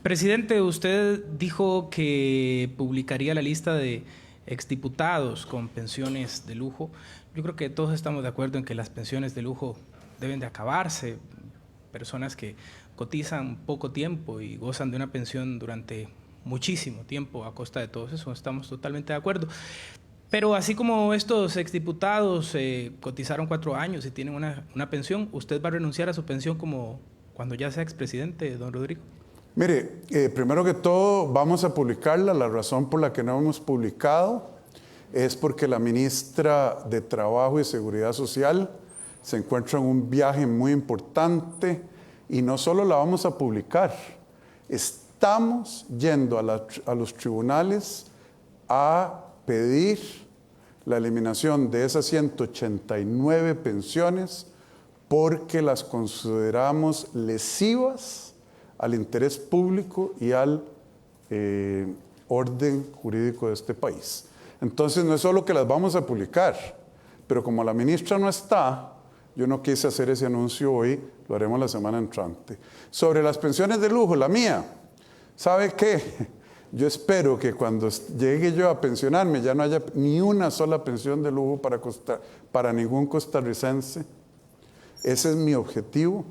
Presidente, usted dijo que publicaría la lista de exdiputados con pensiones de lujo. Yo creo que todos estamos de acuerdo en que las pensiones de lujo deben de acabarse. Personas que cotizan poco tiempo y gozan de una pensión durante muchísimo tiempo a costa de todos eso, estamos totalmente de acuerdo. Pero así como estos exdiputados cotizaron 4 años y tienen una pensión, ¿usted va a renunciar a su pensión como cuando ya sea expresidente, don Rodrigo? Mire, primero que todo vamos a publicarla. La razón por la que no hemos publicado es porque la ministra de Trabajo y Seguridad Social se encuentra en un viaje muy importante, y no solo la vamos a publicar, estamos yendo a los tribunales a pedir la eliminación de esas 189 pensiones porque las consideramos lesivas al interés público y al orden jurídico de este país. Entonces no es solo que las vamos a publicar, pero como la ministra no está, yo no quise hacer ese anuncio hoy, lo haremos la semana entrante. Sobre las pensiones de lujo, la mía, ¿sabe qué? Yo espero que cuando llegue yo a pensionarme ya no haya ni una sola pensión de lujo para ningún costarricense. Ese es mi objetivo.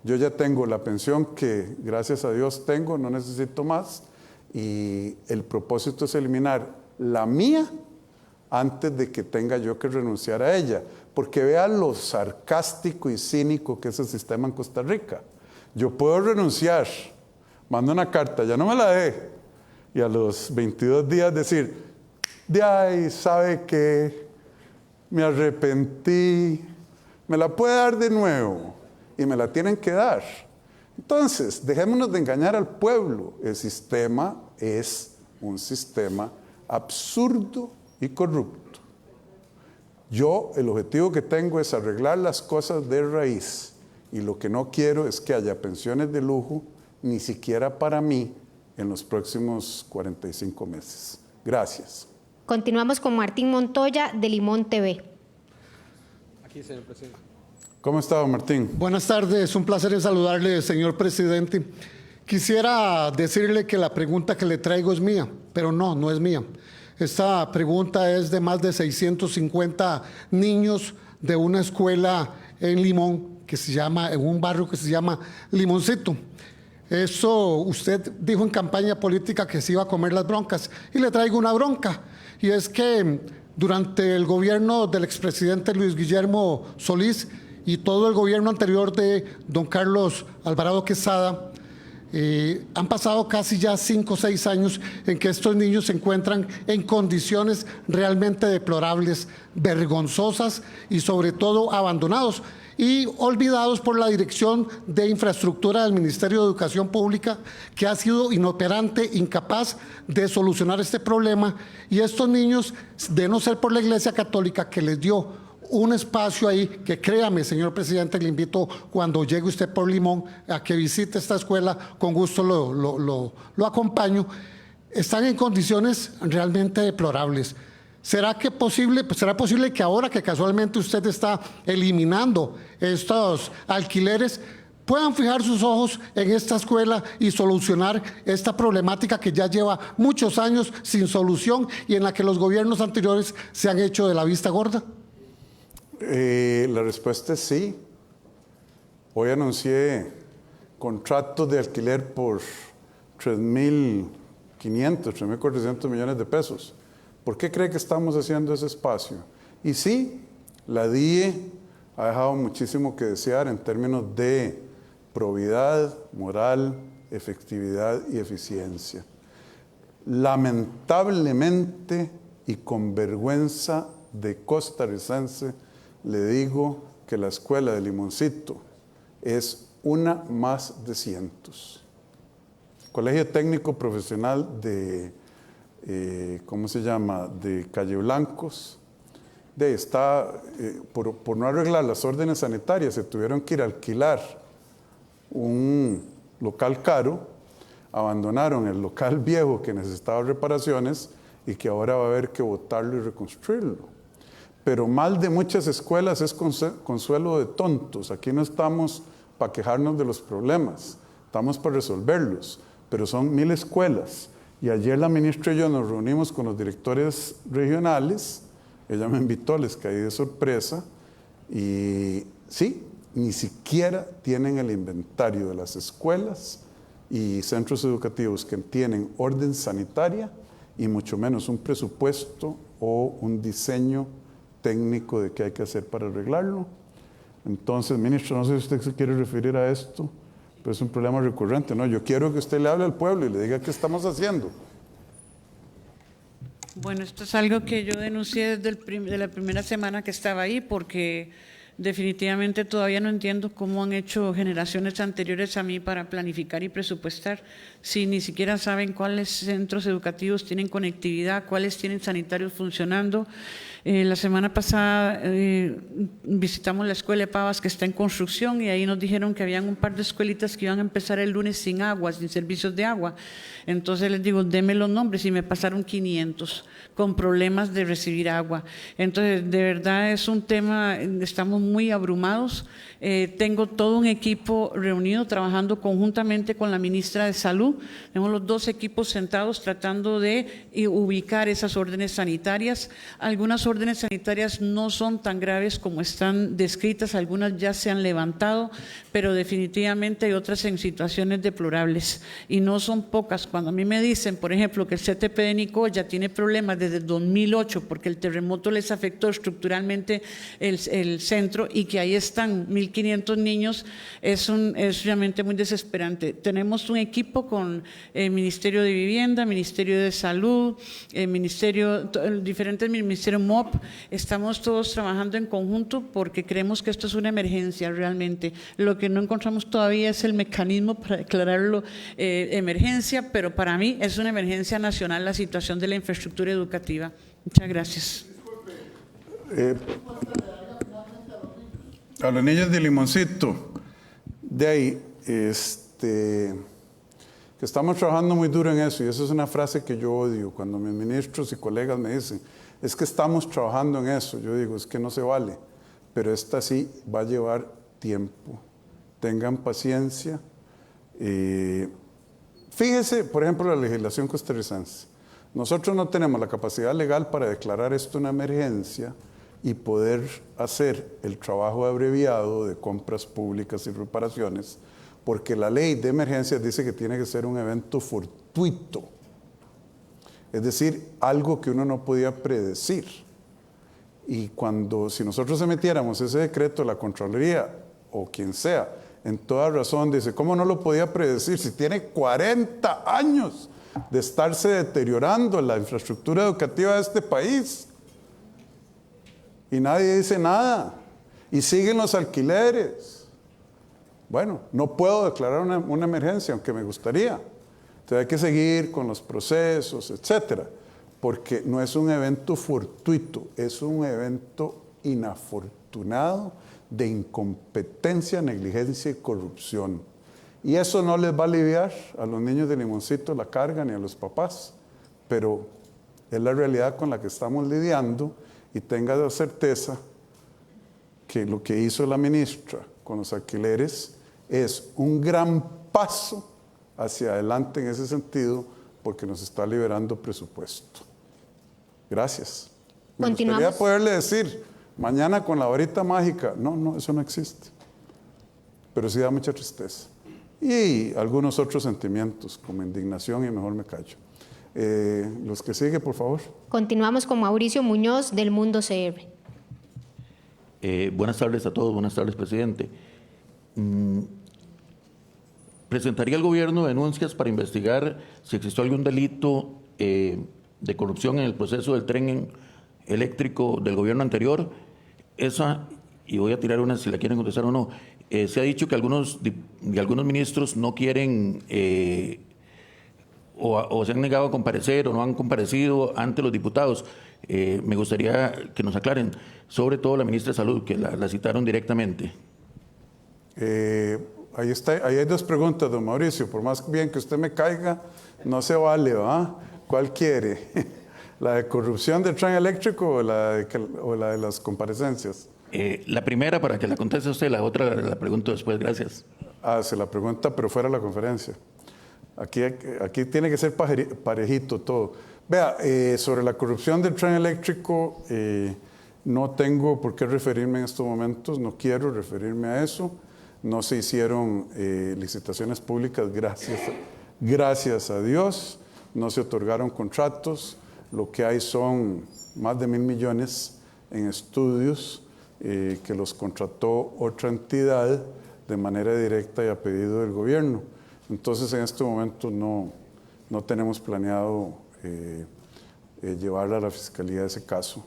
Yo ya tengo la pensión que, gracias a Dios, tengo, no necesito más. Y el propósito es eliminar la mía antes de que tenga yo que renunciar a ella. Porque vean lo sarcástico y cínico que es el sistema en Costa Rica. Yo puedo renunciar, mando una carta, ya no me la dé, y a los 22 días decir, de ahí, ¿sabe qué? Me arrepentí, me la puede dar de nuevo, y me la tienen que dar. Entonces, dejémonos de engañar al pueblo. El sistema es un sistema absurdo y corrupto. Yo, el objetivo que tengo es arreglar las cosas de raíz, y lo que no quiero es que haya pensiones de lujo, ni siquiera para mí, en los próximos 45 meses. Gracias. Continuamos con Martín Montoya, de Limón TV. Aquí, señor presidente. ¿Cómo está, don Martín? Buenas tardes, un placer en saludarle, señor presidente. Quisiera decirle que la pregunta que le traigo es mía, pero no es mía. Esta pregunta es de más de 650 niños de una escuela en Limón, en un barrio que se llama Limoncito. Eso usted dijo en campaña política que se iba a comer las broncas, y le traigo una bronca, y es que durante el gobierno del expresidente Luis Guillermo Solís y todo el gobierno anterior de don Carlos Alvarado Quesada, han pasado casi ya 5 o 6 años en que estos niños se encuentran en condiciones realmente deplorables, vergonzosas y sobre todo abandonados y olvidados por la Dirección de Infraestructura del Ministerio de Educación Pública, que ha sido inoperante, incapaz de solucionar este problema. Y estos niños, de no ser por la Iglesia Católica, que les dio un espacio ahí, que créame, señor presidente, le invito cuando llegue usted por Limón a que visite esta escuela, con gusto lo acompaño, están en condiciones realmente deplorables. ¿Será posible que ahora que casualmente usted está eliminando estos alquileres, puedan fijar sus ojos en esta escuela y solucionar esta problemática que ya lleva muchos años sin solución y en la que los gobiernos anteriores se han hecho de la vista gorda? La respuesta es sí. Hoy anuncié contratos de alquiler por 3.500, 3.400 millones de pesos. ¿Por qué cree que estamos haciendo ese espacio? Y sí, la DIE ha dejado muchísimo que desear en términos de probidad, moral, efectividad y eficiencia. Lamentablemente y con vergüenza de costarricense, le digo que la escuela de Limoncito es una más de cientos. Colegio Técnico Profesional de de Calle Blancos, por no arreglar las órdenes sanitarias, se tuvieron que ir a alquilar un local caro, abandonaron el local viejo que necesitaba reparaciones y que ahora va a haber que botarlo y reconstruirlo. Pero mal de muchas escuelas es consuelo de tontos. Aquí no estamos para quejarnos de los problemas, estamos para resolverlos, pero son 1.000 escuelas. Y ayer la ministra y yo nos reunimos con los directores regionales, ella me invitó, les caí de sorpresa, y sí, ni siquiera tienen el inventario de las escuelas y centros educativos que tienen orden sanitaria y mucho menos un presupuesto o un diseño técnico de qué hay que hacer para arreglarlo. Entonces, ministro, no sé si usted se quiere referir a esto, pero es un problema recurrente, ¿no? Yo quiero que usted le hable al pueblo y le diga qué estamos haciendo. Bueno, esto es algo que yo denuncié desde la primera semana que estaba ahí, porque definitivamente todavía no entiendo cómo han hecho generaciones anteriores a mí para planificar y presupuestar, si ni siquiera saben cuáles centros educativos tienen conectividad, cuáles tienen sanitarios funcionando. La semana pasada visitamos la escuela de Pavas, que está en construcción, y ahí nos dijeron que habían un par de escuelitas que iban a empezar el lunes sin agua, sin servicios de agua. Entonces les digo, denme los nombres, y me pasaron 500 con problemas de recibir agua. Entonces, de verdad es un tema, estamos muy abrumados. Tengo todo un equipo reunido trabajando conjuntamente con la ministra de Salud. Tenemos los dos equipos sentados tratando de ubicar esas órdenes sanitarias. Algunas órdenes sanitarias no son tan graves como están descritas, algunas ya se han levantado, pero definitivamente hay otras en situaciones deplorables y no son pocas. Cuando a mí me dicen, por ejemplo, que el CTP de Nicoya tiene problemas desde 2008 porque el terremoto les afectó estructuralmente el centro y que ahí están 1.500 niños, es realmente muy desesperante. Tenemos un equipo con el Ministerio de Vivienda, Ministerio de Salud, diferentes ministerios MOP. Estamos todos trabajando en conjunto porque creemos que esto es una emergencia realmente. Lo que no encontramos todavía es el mecanismo para declararlo emergencia, pero para mí es una emergencia nacional la situación de la infraestructura educativa. Muchas gracias. A los niños de Limoncito, de ahí, que estamos trabajando muy duro en eso, y eso es una frase que yo odio cuando mis ministros y colegas me dicen, es que estamos trabajando en eso. Yo digo, es que no se vale, pero esta sí va a llevar tiempo. Tengan paciencia. Fíjese, por ejemplo, la legislación costarricense. Nosotros no tenemos la capacidad legal para declarar esto una emergencia y poder hacer el trabajo abreviado de compras públicas y reparaciones, porque la ley de emergencias dice que tiene que ser un evento fortuito, es decir, algo que uno no podía predecir. Y si nosotros metiéramos ese decreto, la Contraloría o quien sea, en toda razón dice, ¿cómo no lo podía predecir si tiene 40 años de estarse deteriorando la infraestructura educativa de este país? Y nadie dice nada. Y siguen los alquileres. Bueno, no puedo declarar una emergencia, aunque me gustaría. Entonces hay que seguir con los procesos, etcétera, porque no es un evento fortuito, es un evento inafortunado de incompetencia, negligencia y corrupción. Y eso no les va a aliviar a los niños de Limoncito la carga ni a los papás, pero es la realidad con la que estamos lidiando. Y tenga la certeza que lo que hizo la ministra con los alquileres es un gran paso hacia adelante en ese sentido, porque nos está liberando presupuesto. Gracias. Me gustaría poderle decir mañana con la varita mágica, no, eso no existe. Pero sí da mucha tristeza. Y algunos otros sentimientos, como indignación, y mejor me callo. Los que sigue, por favor. Continuamos con Mauricio Muñoz, del Mundo CR. Buenas tardes a todos, buenas tardes, presidente. ¿Presentaría el gobierno denuncias para investigar si existió algún delito de corrupción en el proceso del tren eléctrico del gobierno anterior? Esa, y voy a tirar una si la quieren contestar o no, se ha dicho que algunos ministros no quieren o se han negado a comparecer o no han comparecido ante los diputados. Me gustaría que nos aclaren, sobre todo la ministra de Salud, que la citaron directamente. Ahí hay dos preguntas, don Mauricio. Por más bien que usted me caiga, no se vale, ¿va? ¿Cuál quiere? ¿La de corrupción del tren eléctrico o la de las comparecencias? La primera, para que la conteste usted, la otra la pregunto después, gracias. Se la pregunta, pero fuera de la conferencia. Aquí tiene que ser parejito todo. Vea, sobre la corrupción del tren eléctrico, no tengo por qué referirme en estos momentos, no quiero referirme a eso. No se hicieron licitaciones públicas, gracias a Dios. No se otorgaron contratos. Lo que hay son más de 1.000 millones en estudios que los contrató otra entidad de manera directa y a pedido del gobierno. Entonces, en este momento no tenemos planeado llevar a la Fiscalía ese caso.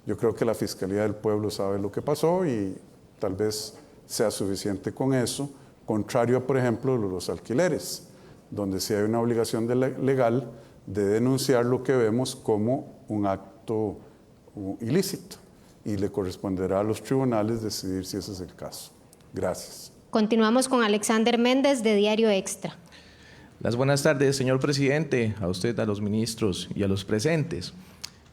Yo creo que la Fiscalía del Pueblo sabe lo que pasó y tal vez sea suficiente con eso, contrario a, por ejemplo, los alquileres, donde sí hay una obligación legal de denunciar lo que vemos como un acto ilícito y le corresponderá a los tribunales decidir si ese es el caso. Gracias. Continuamos con Alexander Méndez, de Diario Extra. Las buenas tardes, señor presidente, a usted, a los ministros y a los presentes.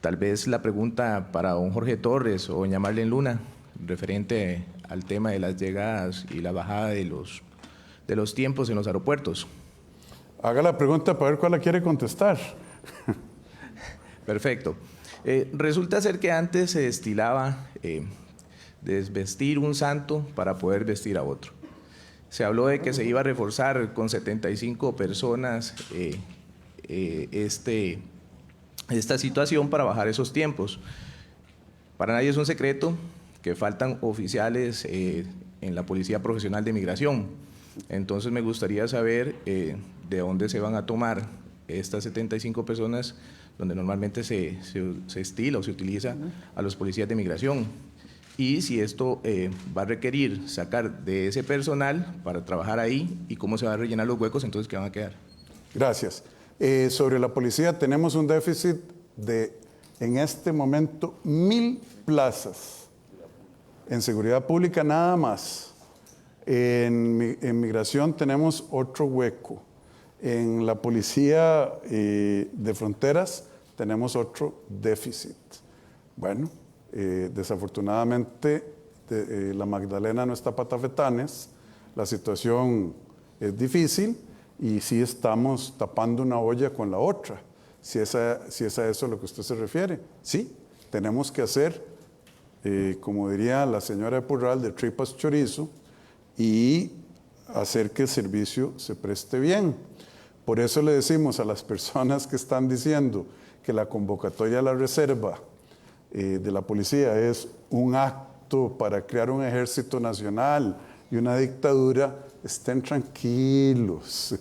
Tal vez la pregunta para don Jorge Torres o doña Marlene Luna, referente al tema de las llegadas y la bajada de los tiempos en los aeropuertos. Haga la pregunta para ver cuál la quiere contestar. Perfecto. Resulta ser que antes se estilaba desvestir un santo para poder vestir a otro. Se habló de que se iba a reforzar con 75 personas esta situación para bajar esos tiempos. Para nadie es un secreto que faltan oficiales en la Policía Profesional de Migración. Entonces me gustaría saber de dónde se van a tomar estas 75 personas donde normalmente se estila o se utiliza a los policías de migración. Y si esto va a requerir sacar de ese personal para trabajar ahí y cómo se van a rellenar los huecos, entonces ¿qué van a quedar? Gracias. Sobre la policía tenemos un déficit de, en este momento, 1,000 plazas. En seguridad pública nada más. En migración tenemos otro hueco. En la policía de fronteras tenemos otro déficit. Bueno, desafortunadamente la Magdalena no está para tafetanes, la situación es difícil y sí estamos tapando una olla con la otra, si es a eso a lo que usted se refiere. Sí, tenemos que hacer, como diría la señora de Purral, de tripas chorizo y hacer que el servicio se preste bien. Por eso le decimos a las personas que están diciendo que la convocatoria a la reserva de la policía es un acto para crear un ejército nacional y una dictadura, estén tranquilos,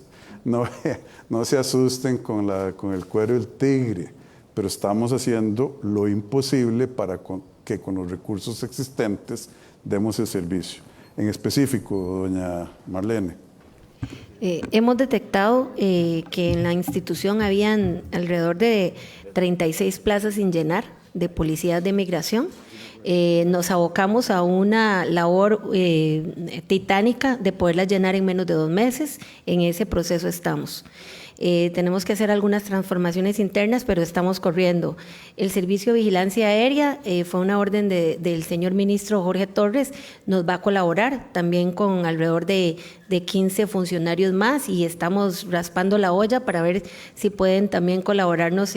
no se asusten con el cuero del tigre, pero estamos haciendo lo imposible para que con los recursos existentes demos el servicio. En específico, doña Marlene. Hemos detectado que en la institución habían alrededor de 36 plazas sin llenar de policías de migración. Nos abocamos a una labor titánica de poderlas llenar en menos de 2 meses. En ese proceso estamos. Tenemos que hacer algunas transformaciones internas, pero estamos corriendo. El Servicio de Vigilancia Aérea fue una orden del señor ministro Jorge Torres, nos va a colaborar también con alrededor de 15 funcionarios más y estamos raspando la olla para ver si pueden también colaborarnos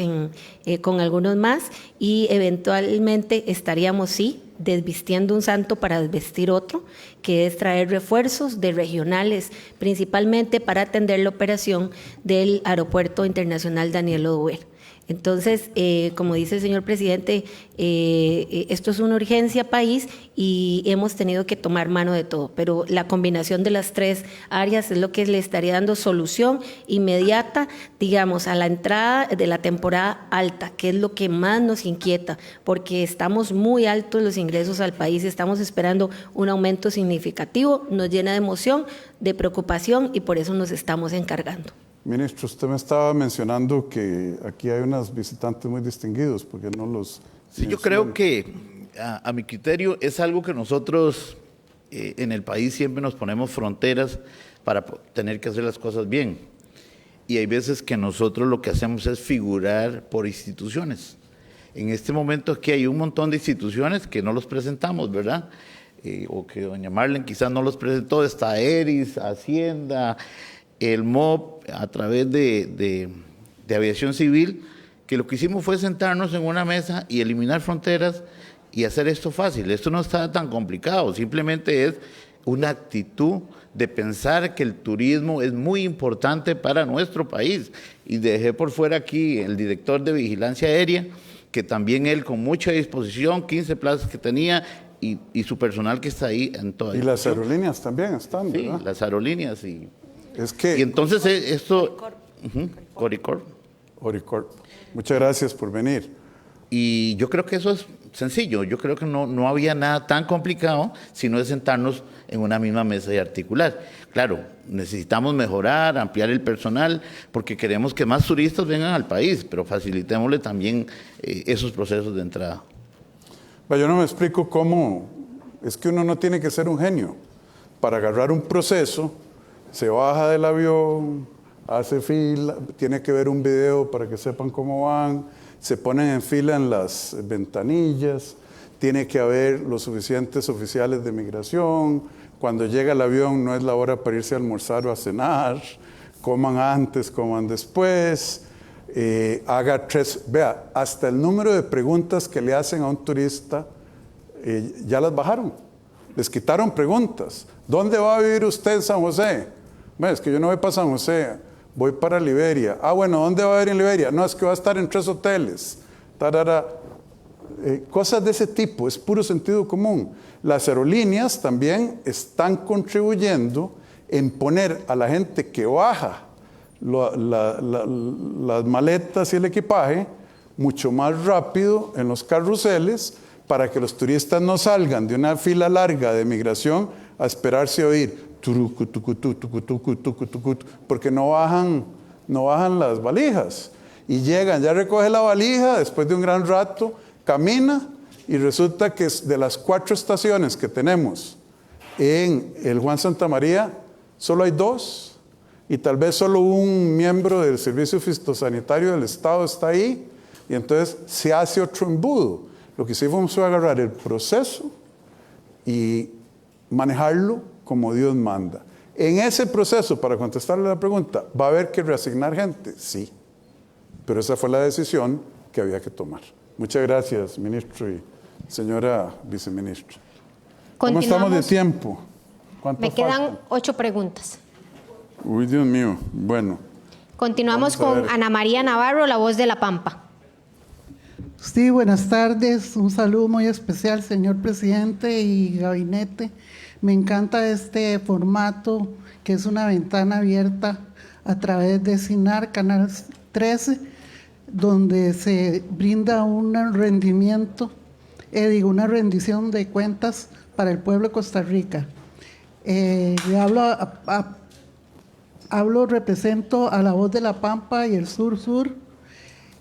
con algunos más y eventualmente estaríamos, sí, desvistiendo un santo para desvestir otro, que es traer refuerzos de regionales, principalmente para atender la operación del Aeropuerto Internacional Daniel Oduber. Entonces, como dice el señor presidente, esto es una urgencia país y hemos tenido que tomar mano de todo, pero la combinación de las 3 áreas es lo que le estaría dando solución inmediata, digamos, a la entrada de la temporada alta, que es lo que más nos inquieta, porque estamos muy altos los ingresos al país, estamos esperando un aumento significativo, nos llena de emoción, de preocupación y por eso nos estamos encargando. Ministro, usted me estaba mencionando que aquí hay unos visitantes muy distinguidos, porque no los... Sí, yo creo que a mi criterio es algo que nosotros en el país siempre nos ponemos fronteras para tener que hacer las cosas bien. Y hay veces que nosotros lo que hacemos es figurar por instituciones. En este momento aquí hay un montón de instituciones que no los presentamos, ¿verdad? O que doña Marlene quizás no los presentó, está ERIS, Hacienda, el MOB a través de aviación civil, que lo que hicimos fue sentarnos en una mesa y eliminar fronteras y hacer esto fácil. Esto no está tan complicado, simplemente es una actitud de pensar que el turismo es muy importante para nuestro país. Y dejé por fuera aquí el director de Vigilancia Aérea, que también él con mucha disposición, 15 plazas que tenía, y su personal que está ahí en toda. Y las aerolíneas también están, ¿verdad? Sí, las aerolíneas y... Es que, y entonces esto... Oricorp. Oricorp. Muchas gracias por venir. Y yo creo que eso es sencillo. Yo creo que no había nada tan complicado, sino de sentarnos en una misma mesa y articular. Claro, necesitamos mejorar, ampliar el personal, porque queremos que más turistas vengan al país, pero facilitémosle también esos procesos de entrada. Yo no me explico cómo... Es que uno no tiene que ser un genio para agarrar un proceso. Se baja del avión, hace fila, tiene que ver un video para que sepan cómo van, se ponen en fila en las ventanillas, tiene que haber los suficientes oficiales de migración, cuando llega el avión no es la hora para irse a almorzar o a cenar, coman antes, coman después, haga 3, vea, hasta el número de preguntas que le hacen a un turista, ya las bajaron, les quitaron preguntas. ¿Dónde va a vivir usted en San José? Bueno, es que yo no voy para San José, voy para Liberia. Ah, bueno, ¿dónde va a vivir en Liberia? No, es que va a estar en 3 hoteles. Tarara. Cosas de ese tipo, es puro sentido común. Las aerolíneas también están contribuyendo en poner a la gente que baja las maletas y el equipaje mucho más rápido en los carruseles para que los turistas no salgan de una fila larga de migración a esperarse a oír turucu, tucu, tucu, tucu, tucu, tucu, porque no bajan las valijas y llegan, ya recoge la valija después de un gran rato, camina y resulta que de las 4 estaciones que tenemos en el Juan Santamaría solo hay 2 y tal vez solo un miembro del Servicio Fitosanitario del Estado está ahí y entonces se hace otro embudo. Lo que hicimos fue agarrar el proceso y manejarlo como Dios manda. En ese proceso, para contestarle la pregunta, ¿va a haber que reasignar gente? Sí, pero esa fue la decisión que había que tomar. Muchas gracias, ministro y señora viceministra. ¿Cómo estamos de tiempo? Me quedan 8 preguntas. Uy, Dios mío. Bueno. Continuamos con Ana María Navarro, La Voz de la Pampa. Sí, buenas tardes. Un saludo muy especial, señor presidente y gabinete. Me encanta este formato, que es una ventana abierta a través de CINAR, Canal 13, donde se brinda un rendimiento, una rendición de cuentas para el pueblo de Costa Rica. Represento a La Voz de la Pampa y el Sur-Sur,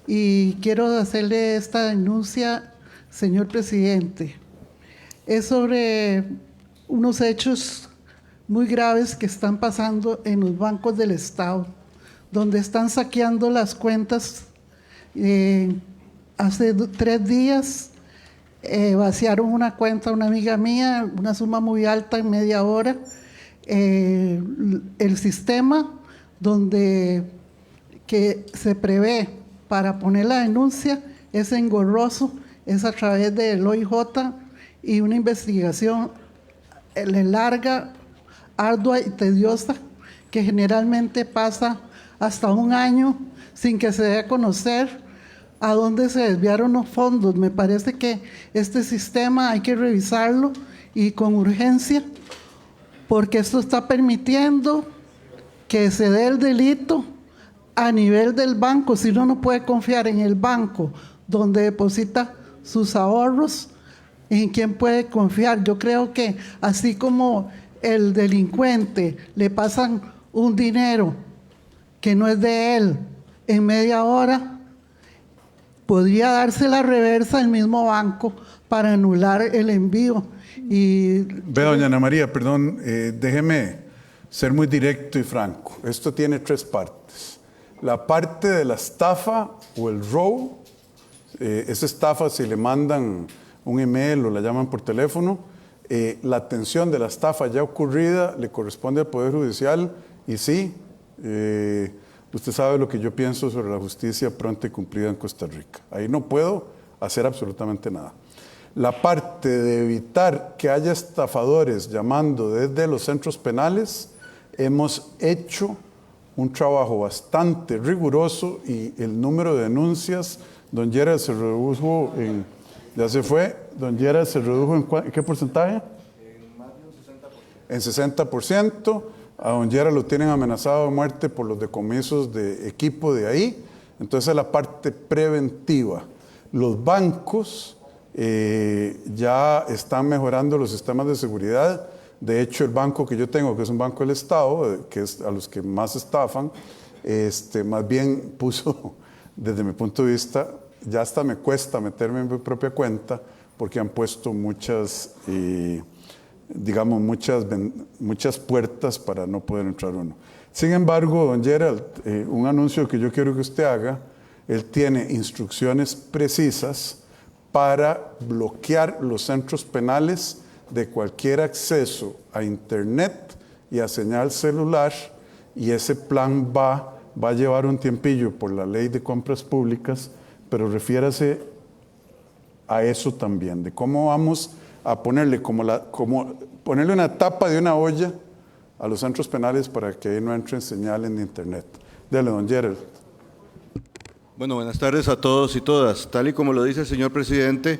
y quiero hacerle esta denuncia, señor presidente. Es sobre unos hechos muy graves que están pasando en los bancos del Estado, donde están saqueando las cuentas. Hace 3 días vaciaron una cuenta a una amiga mía, una suma muy alta en media hora. El sistema que se prevé para poner la denuncia es engorroso, es a través del OIJ y una investigación larga, ardua y tediosa que generalmente pasa hasta 1 año sin que se dé a conocer a dónde se desviaron los fondos. Me parece que este sistema hay que revisarlo y con urgencia, porque esto está permitiendo que se dé el delito a nivel del banco. Si uno no puede confiar en el banco donde deposita sus ahorros, ¿en quién puede confiar? Yo creo que así como el delincuente le pasan un dinero que no es de él en media hora, podría darse la reversa al mismo banco para anular el envío. Ve, doña Ana María, perdón, déjeme ser muy directo y franco. Esto tiene 3 partes. La parte de la estafa o el robo, esa estafa si le mandan un email o la llaman por teléfono, la atención de la estafa ya ocurrida le corresponde al Poder Judicial y sí, usted sabe lo que yo pienso sobre la justicia pronta y cumplida en Costa Rica. Ahí no puedo hacer absolutamente nada. La parte de evitar que haya estafadores llamando desde los centros penales, hemos hecho un trabajo bastante riguroso y el número de denuncias, don Gerald, se redujo en, ya se fue, don Gerald, se redujo en ¿qué porcentaje? En más de un 60%. En 60%. A don Gerald lo tienen amenazado de muerte por los decomisos de equipo de ahí. Entonces es la parte preventiva. Los bancos ya están mejorando los sistemas de seguridad. De hecho, el banco que yo tengo, que es un banco del Estado, que es a los que más estafan, más bien puso, desde mi punto de vista, ya hasta me cuesta meterme en mi propia cuenta, porque han puesto muchas puertas para no poder entrar uno. Sin embargo, don Gerald, un anuncio que yo quiero que usted haga, él tiene instrucciones precisas para bloquear los centros penales de cualquier acceso a Internet y a señal celular, y ese plan va a llevar un tiempillo por la ley de compras públicas, pero refiérase a eso también, de cómo vamos a ponerle ponerle una tapa de una olla a los centros penales para que ahí no entren señales de Internet. Dele, don Gerald. Bueno, buenas tardes a todos y todas. Tal y como lo dice el señor presidente,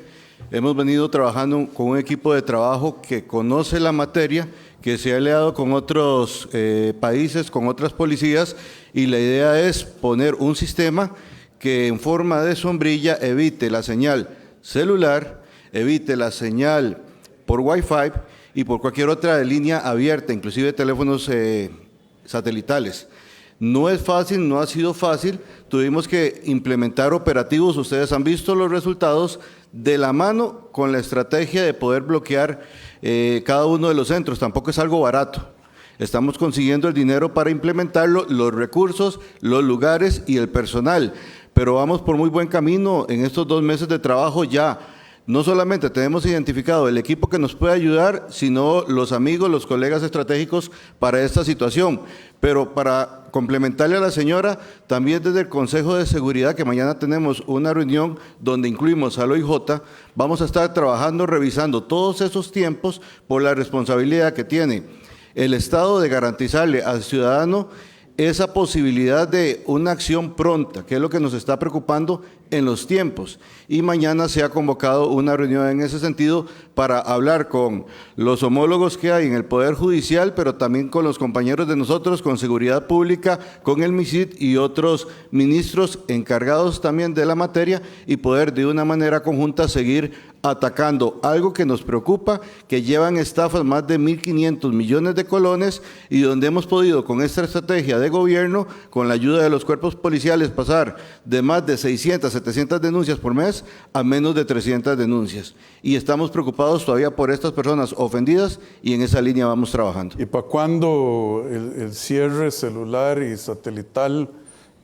hemos venido trabajando con un equipo de trabajo que conoce la materia, que se ha aliado con otros países, con otras policías, y la idea es poner un sistema que en forma de sombrilla evite la señal celular, evite la señal por Wi-Fi y por cualquier otra línea abierta, inclusive teléfonos satelitales. No es fácil, no ha sido fácil, tuvimos que implementar operativos, ustedes han visto los resultados, de la mano con la estrategia de poder bloquear cada uno de los centros, tampoco es algo barato. Estamos consiguiendo el dinero para implementarlo, los recursos, los lugares y el personal, pero vamos por muy buen camino. En estos 2 meses de trabajo ya no solamente tenemos identificado el equipo que nos puede ayudar, sino los amigos, los colegas estratégicos para esta situación. Pero para complementarle a la señora, también desde el Consejo de Seguridad, que mañana tenemos una reunión donde incluimos al OIJ, vamos a estar trabajando, revisando todos esos tiempos por la responsabilidad que tiene el Estado de garantizarle al ciudadano esa posibilidad de una acción pronta, que es lo que nos está preocupando en los tiempos. Y mañana se ha convocado una reunión en ese sentido para hablar con los homólogos que hay en el Poder Judicial, pero también con los compañeros de nosotros, con Seguridad Pública, con el MISID y otros ministros encargados también de la materia, y poder de una manera conjunta seguir atacando algo que nos preocupa, que llevan estafas más de 1.500 millones de colones, y donde hemos podido con esta estrategia de gobierno, con la ayuda de los cuerpos policiales, pasar de más de 600, 700 denuncias por mes a menos de 300 denuncias. Y estamos preocupados todavía por estas personas ofendidas, y en esa línea vamos trabajando. ¿Y para cuándo el cierre celular y satelital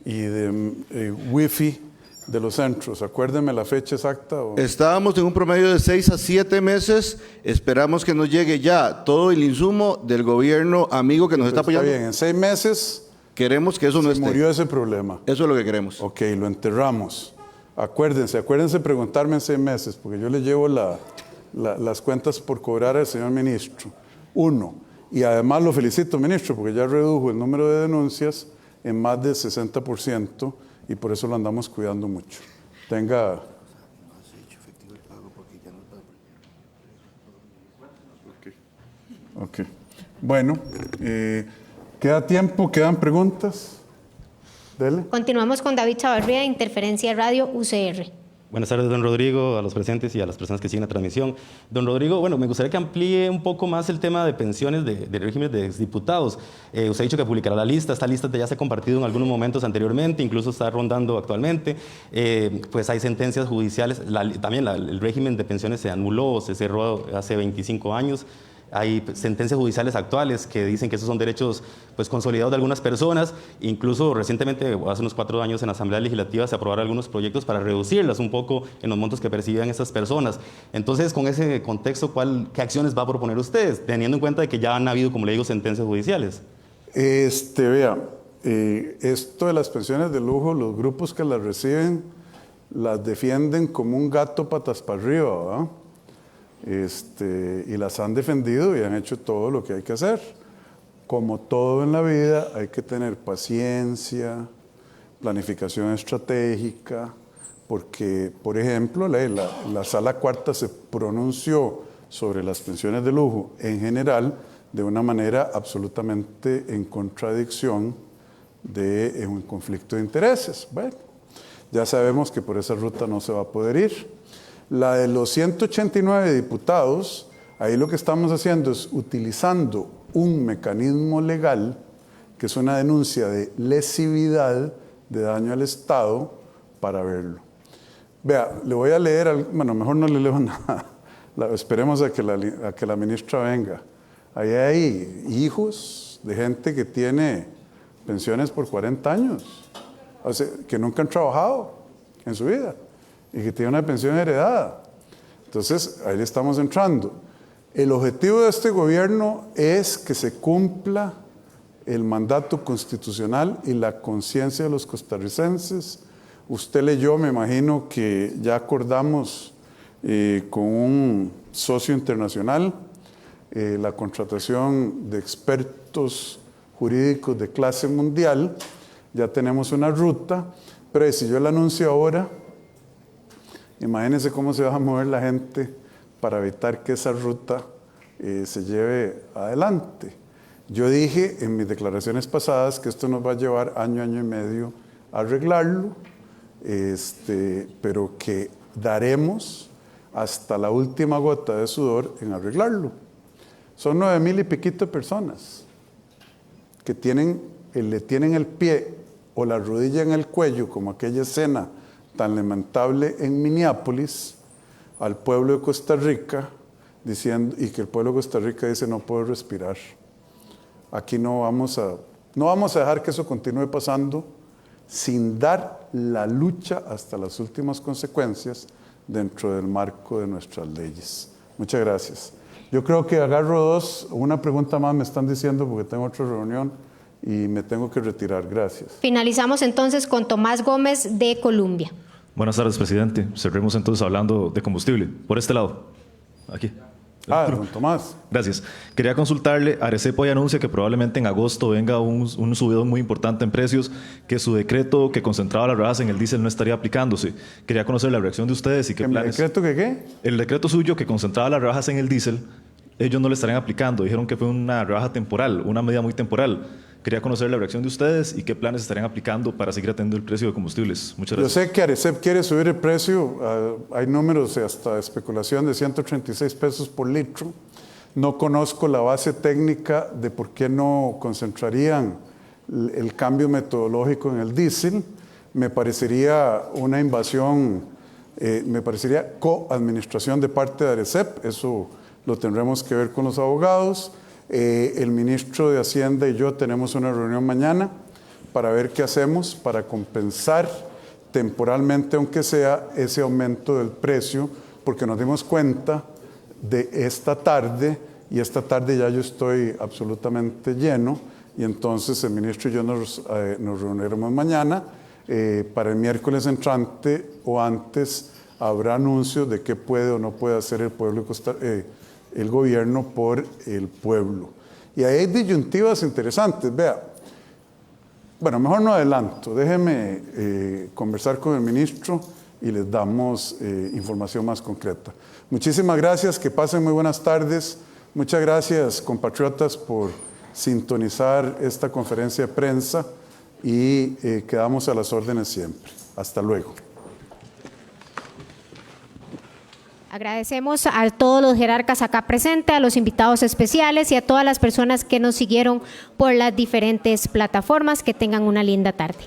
y de Wi-Fi de los centros? Acuérdeme la fecha exacta. Estábamos en un promedio de 6 a 7 meses. Esperamos que nos llegue ya todo el insumo del gobierno amigo que nos está apoyando. Está bien, en 6 meses queremos que eso no esté. Murió ese problema. Eso es lo que queremos. Ok, lo enterramos. Acuérdense preguntarme en 6 meses, porque yo le llevo las cuentas por cobrar al señor ministro. 1. Y además lo felicito, ministro, porque ya redujo el número de denuncias en más del 60%, y por eso lo andamos cuidando mucho. Tenga... Ok. Bueno, ¿queda tiempo? ¿Quedan preguntas? Dele. Continuamos con David Chavarría, de Interferencia Radio UCR. Buenas tardes, don Rodrigo, a los presentes y a las personas que siguen la transmisión. Don Rodrigo, bueno, me gustaría que amplíe un poco más el tema de pensiones de régimen de exdiputados. Usted ha dicho que publicará la lista. Esta lista ya se ha compartido en algunos momentos anteriormente, incluso está rondando actualmente. Pues hay sentencias judiciales. También el régimen de pensiones se anuló, se cerró hace 25 años. Hay sentencias judiciales actuales que dicen que esos son derechos pues, consolidados de algunas personas. Incluso recientemente, hace unos 4 años, en la Asamblea Legislativa se aprobaron algunos proyectos para reducirlas un poco en los montos que percibían estas personas. Entonces, con ese contexto, ¿qué acciones va a proponer ustedes, teniendo en cuenta de que ya han habido, como le digo, sentencias judiciales? Vea, esto de las pensiones de lujo, los grupos que las reciben las defienden como un gato patas para arriba, ¿verdad? Y las han defendido y han hecho todo lo que hay que hacer. Como todo en la vida, hay que tener paciencia, planificación estratégica, porque, por ejemplo, la Sala Cuarta se pronunció sobre las pensiones de lujo en general de una manera absolutamente en contradicción de un conflicto de intereses. Bueno, ya sabemos que por esa ruta no se va a poder ir. La de los 189 diputados, ahí lo que estamos haciendo es utilizando un mecanismo legal, que es una denuncia de lesividad, de daño al Estado, para verlo. Vea, le voy a leer, bueno, mejor no le leo nada, esperemos a que la ministra venga. Ahí hay hijos de gente que tiene pensiones por 40 años, o sea, que nunca han trabajado en su vida. y que tiene una pensión heredada. Entonces, ahí le estamos entrando. El objetivo de este gobierno es que se cumpla el mandato constitucional y la conciencia de los costarricenses. Usted leyó, me imagino que ya acordamos con un socio internacional la contratación de expertos jurídicos de clase mundial. Ya tenemos una ruta, pero si yo la anuncio ahora, imagínense cómo se va a mover la gente para evitar que esa ruta se lleve adelante. Yo dije en mis declaraciones pasadas que esto nos va a llevar año y medio a arreglarlo, pero que daremos hasta la última gota de sudor en arreglarlo. Son 9,000 y piquito de personas que le tienen el pie o la rodilla en el cuello, como aquella escena tan lamentable en Minneapolis, al pueblo de Costa Rica, diciendo, y que el pueblo de Costa Rica dice: no puedo respirar. Aquí no vamos a dejar que eso continúe pasando sin dar la lucha hasta las últimas consecuencias dentro del marco de nuestras leyes. Muchas gracias. Yo creo que agarro una pregunta más, me están diciendo, porque tengo otra reunión y me tengo que retirar. Gracias. Finalizamos entonces con Tomás Gómez de Colombia. Buenas tardes, presidente. Cerremos entonces hablando de combustible. Por este lado. Aquí. Don Tomás. Gracias. Quería consultarle, Arecep hoy anuncia que probablemente en agosto venga un subidón muy importante en precios, que su decreto que concentraba las rebajas en el diésel no estaría aplicándose. Quería conocer la reacción de ustedes y qué planes. ¿El decreto que qué? El decreto suyo que concentraba las rebajas en el diésel, ellos no le estarían aplicando. Dijeron que fue una rebaja temporal, una medida muy temporal. Quería conocer la reacción de ustedes y qué planes estarían aplicando para seguir atendiendo el precio de combustibles. Muchas gracias. Yo sé que Arecep quiere subir el precio. Hay números hasta de especulación de 136 pesos por litro. No conozco la base técnica de por qué no concentrarían el cambio metodológico en el diésel. Me parecería una invasión, me parecería coadministración de parte de Arecep. Eso lo tendremos que ver con los abogados. El ministro de Hacienda y yo tenemos una reunión mañana para ver qué hacemos para compensar temporalmente, aunque sea, ese aumento del precio, porque nos dimos cuenta de esta tarde, y esta tarde ya yo estoy absolutamente lleno, y entonces el ministro y yo nos reuniremos mañana. Para el miércoles entrante o antes habrá anuncios de qué puede o no puede hacer el gobierno por el pueblo. Y ahí hay disyuntivas interesantes. Vea, bueno, mejor no adelanto, déjeme conversar con el ministro y les damos información más concreta. Muchísimas gracias, que pasen muy buenas tardes. Muchas gracias, compatriotas, por sintonizar esta conferencia de prensa y quedamos a las órdenes siempre. Hasta luego. Agradecemos a todos los jerarcas acá presentes, a los invitados especiales y a todas las personas que nos siguieron por las diferentes plataformas. Que tengan una linda tarde.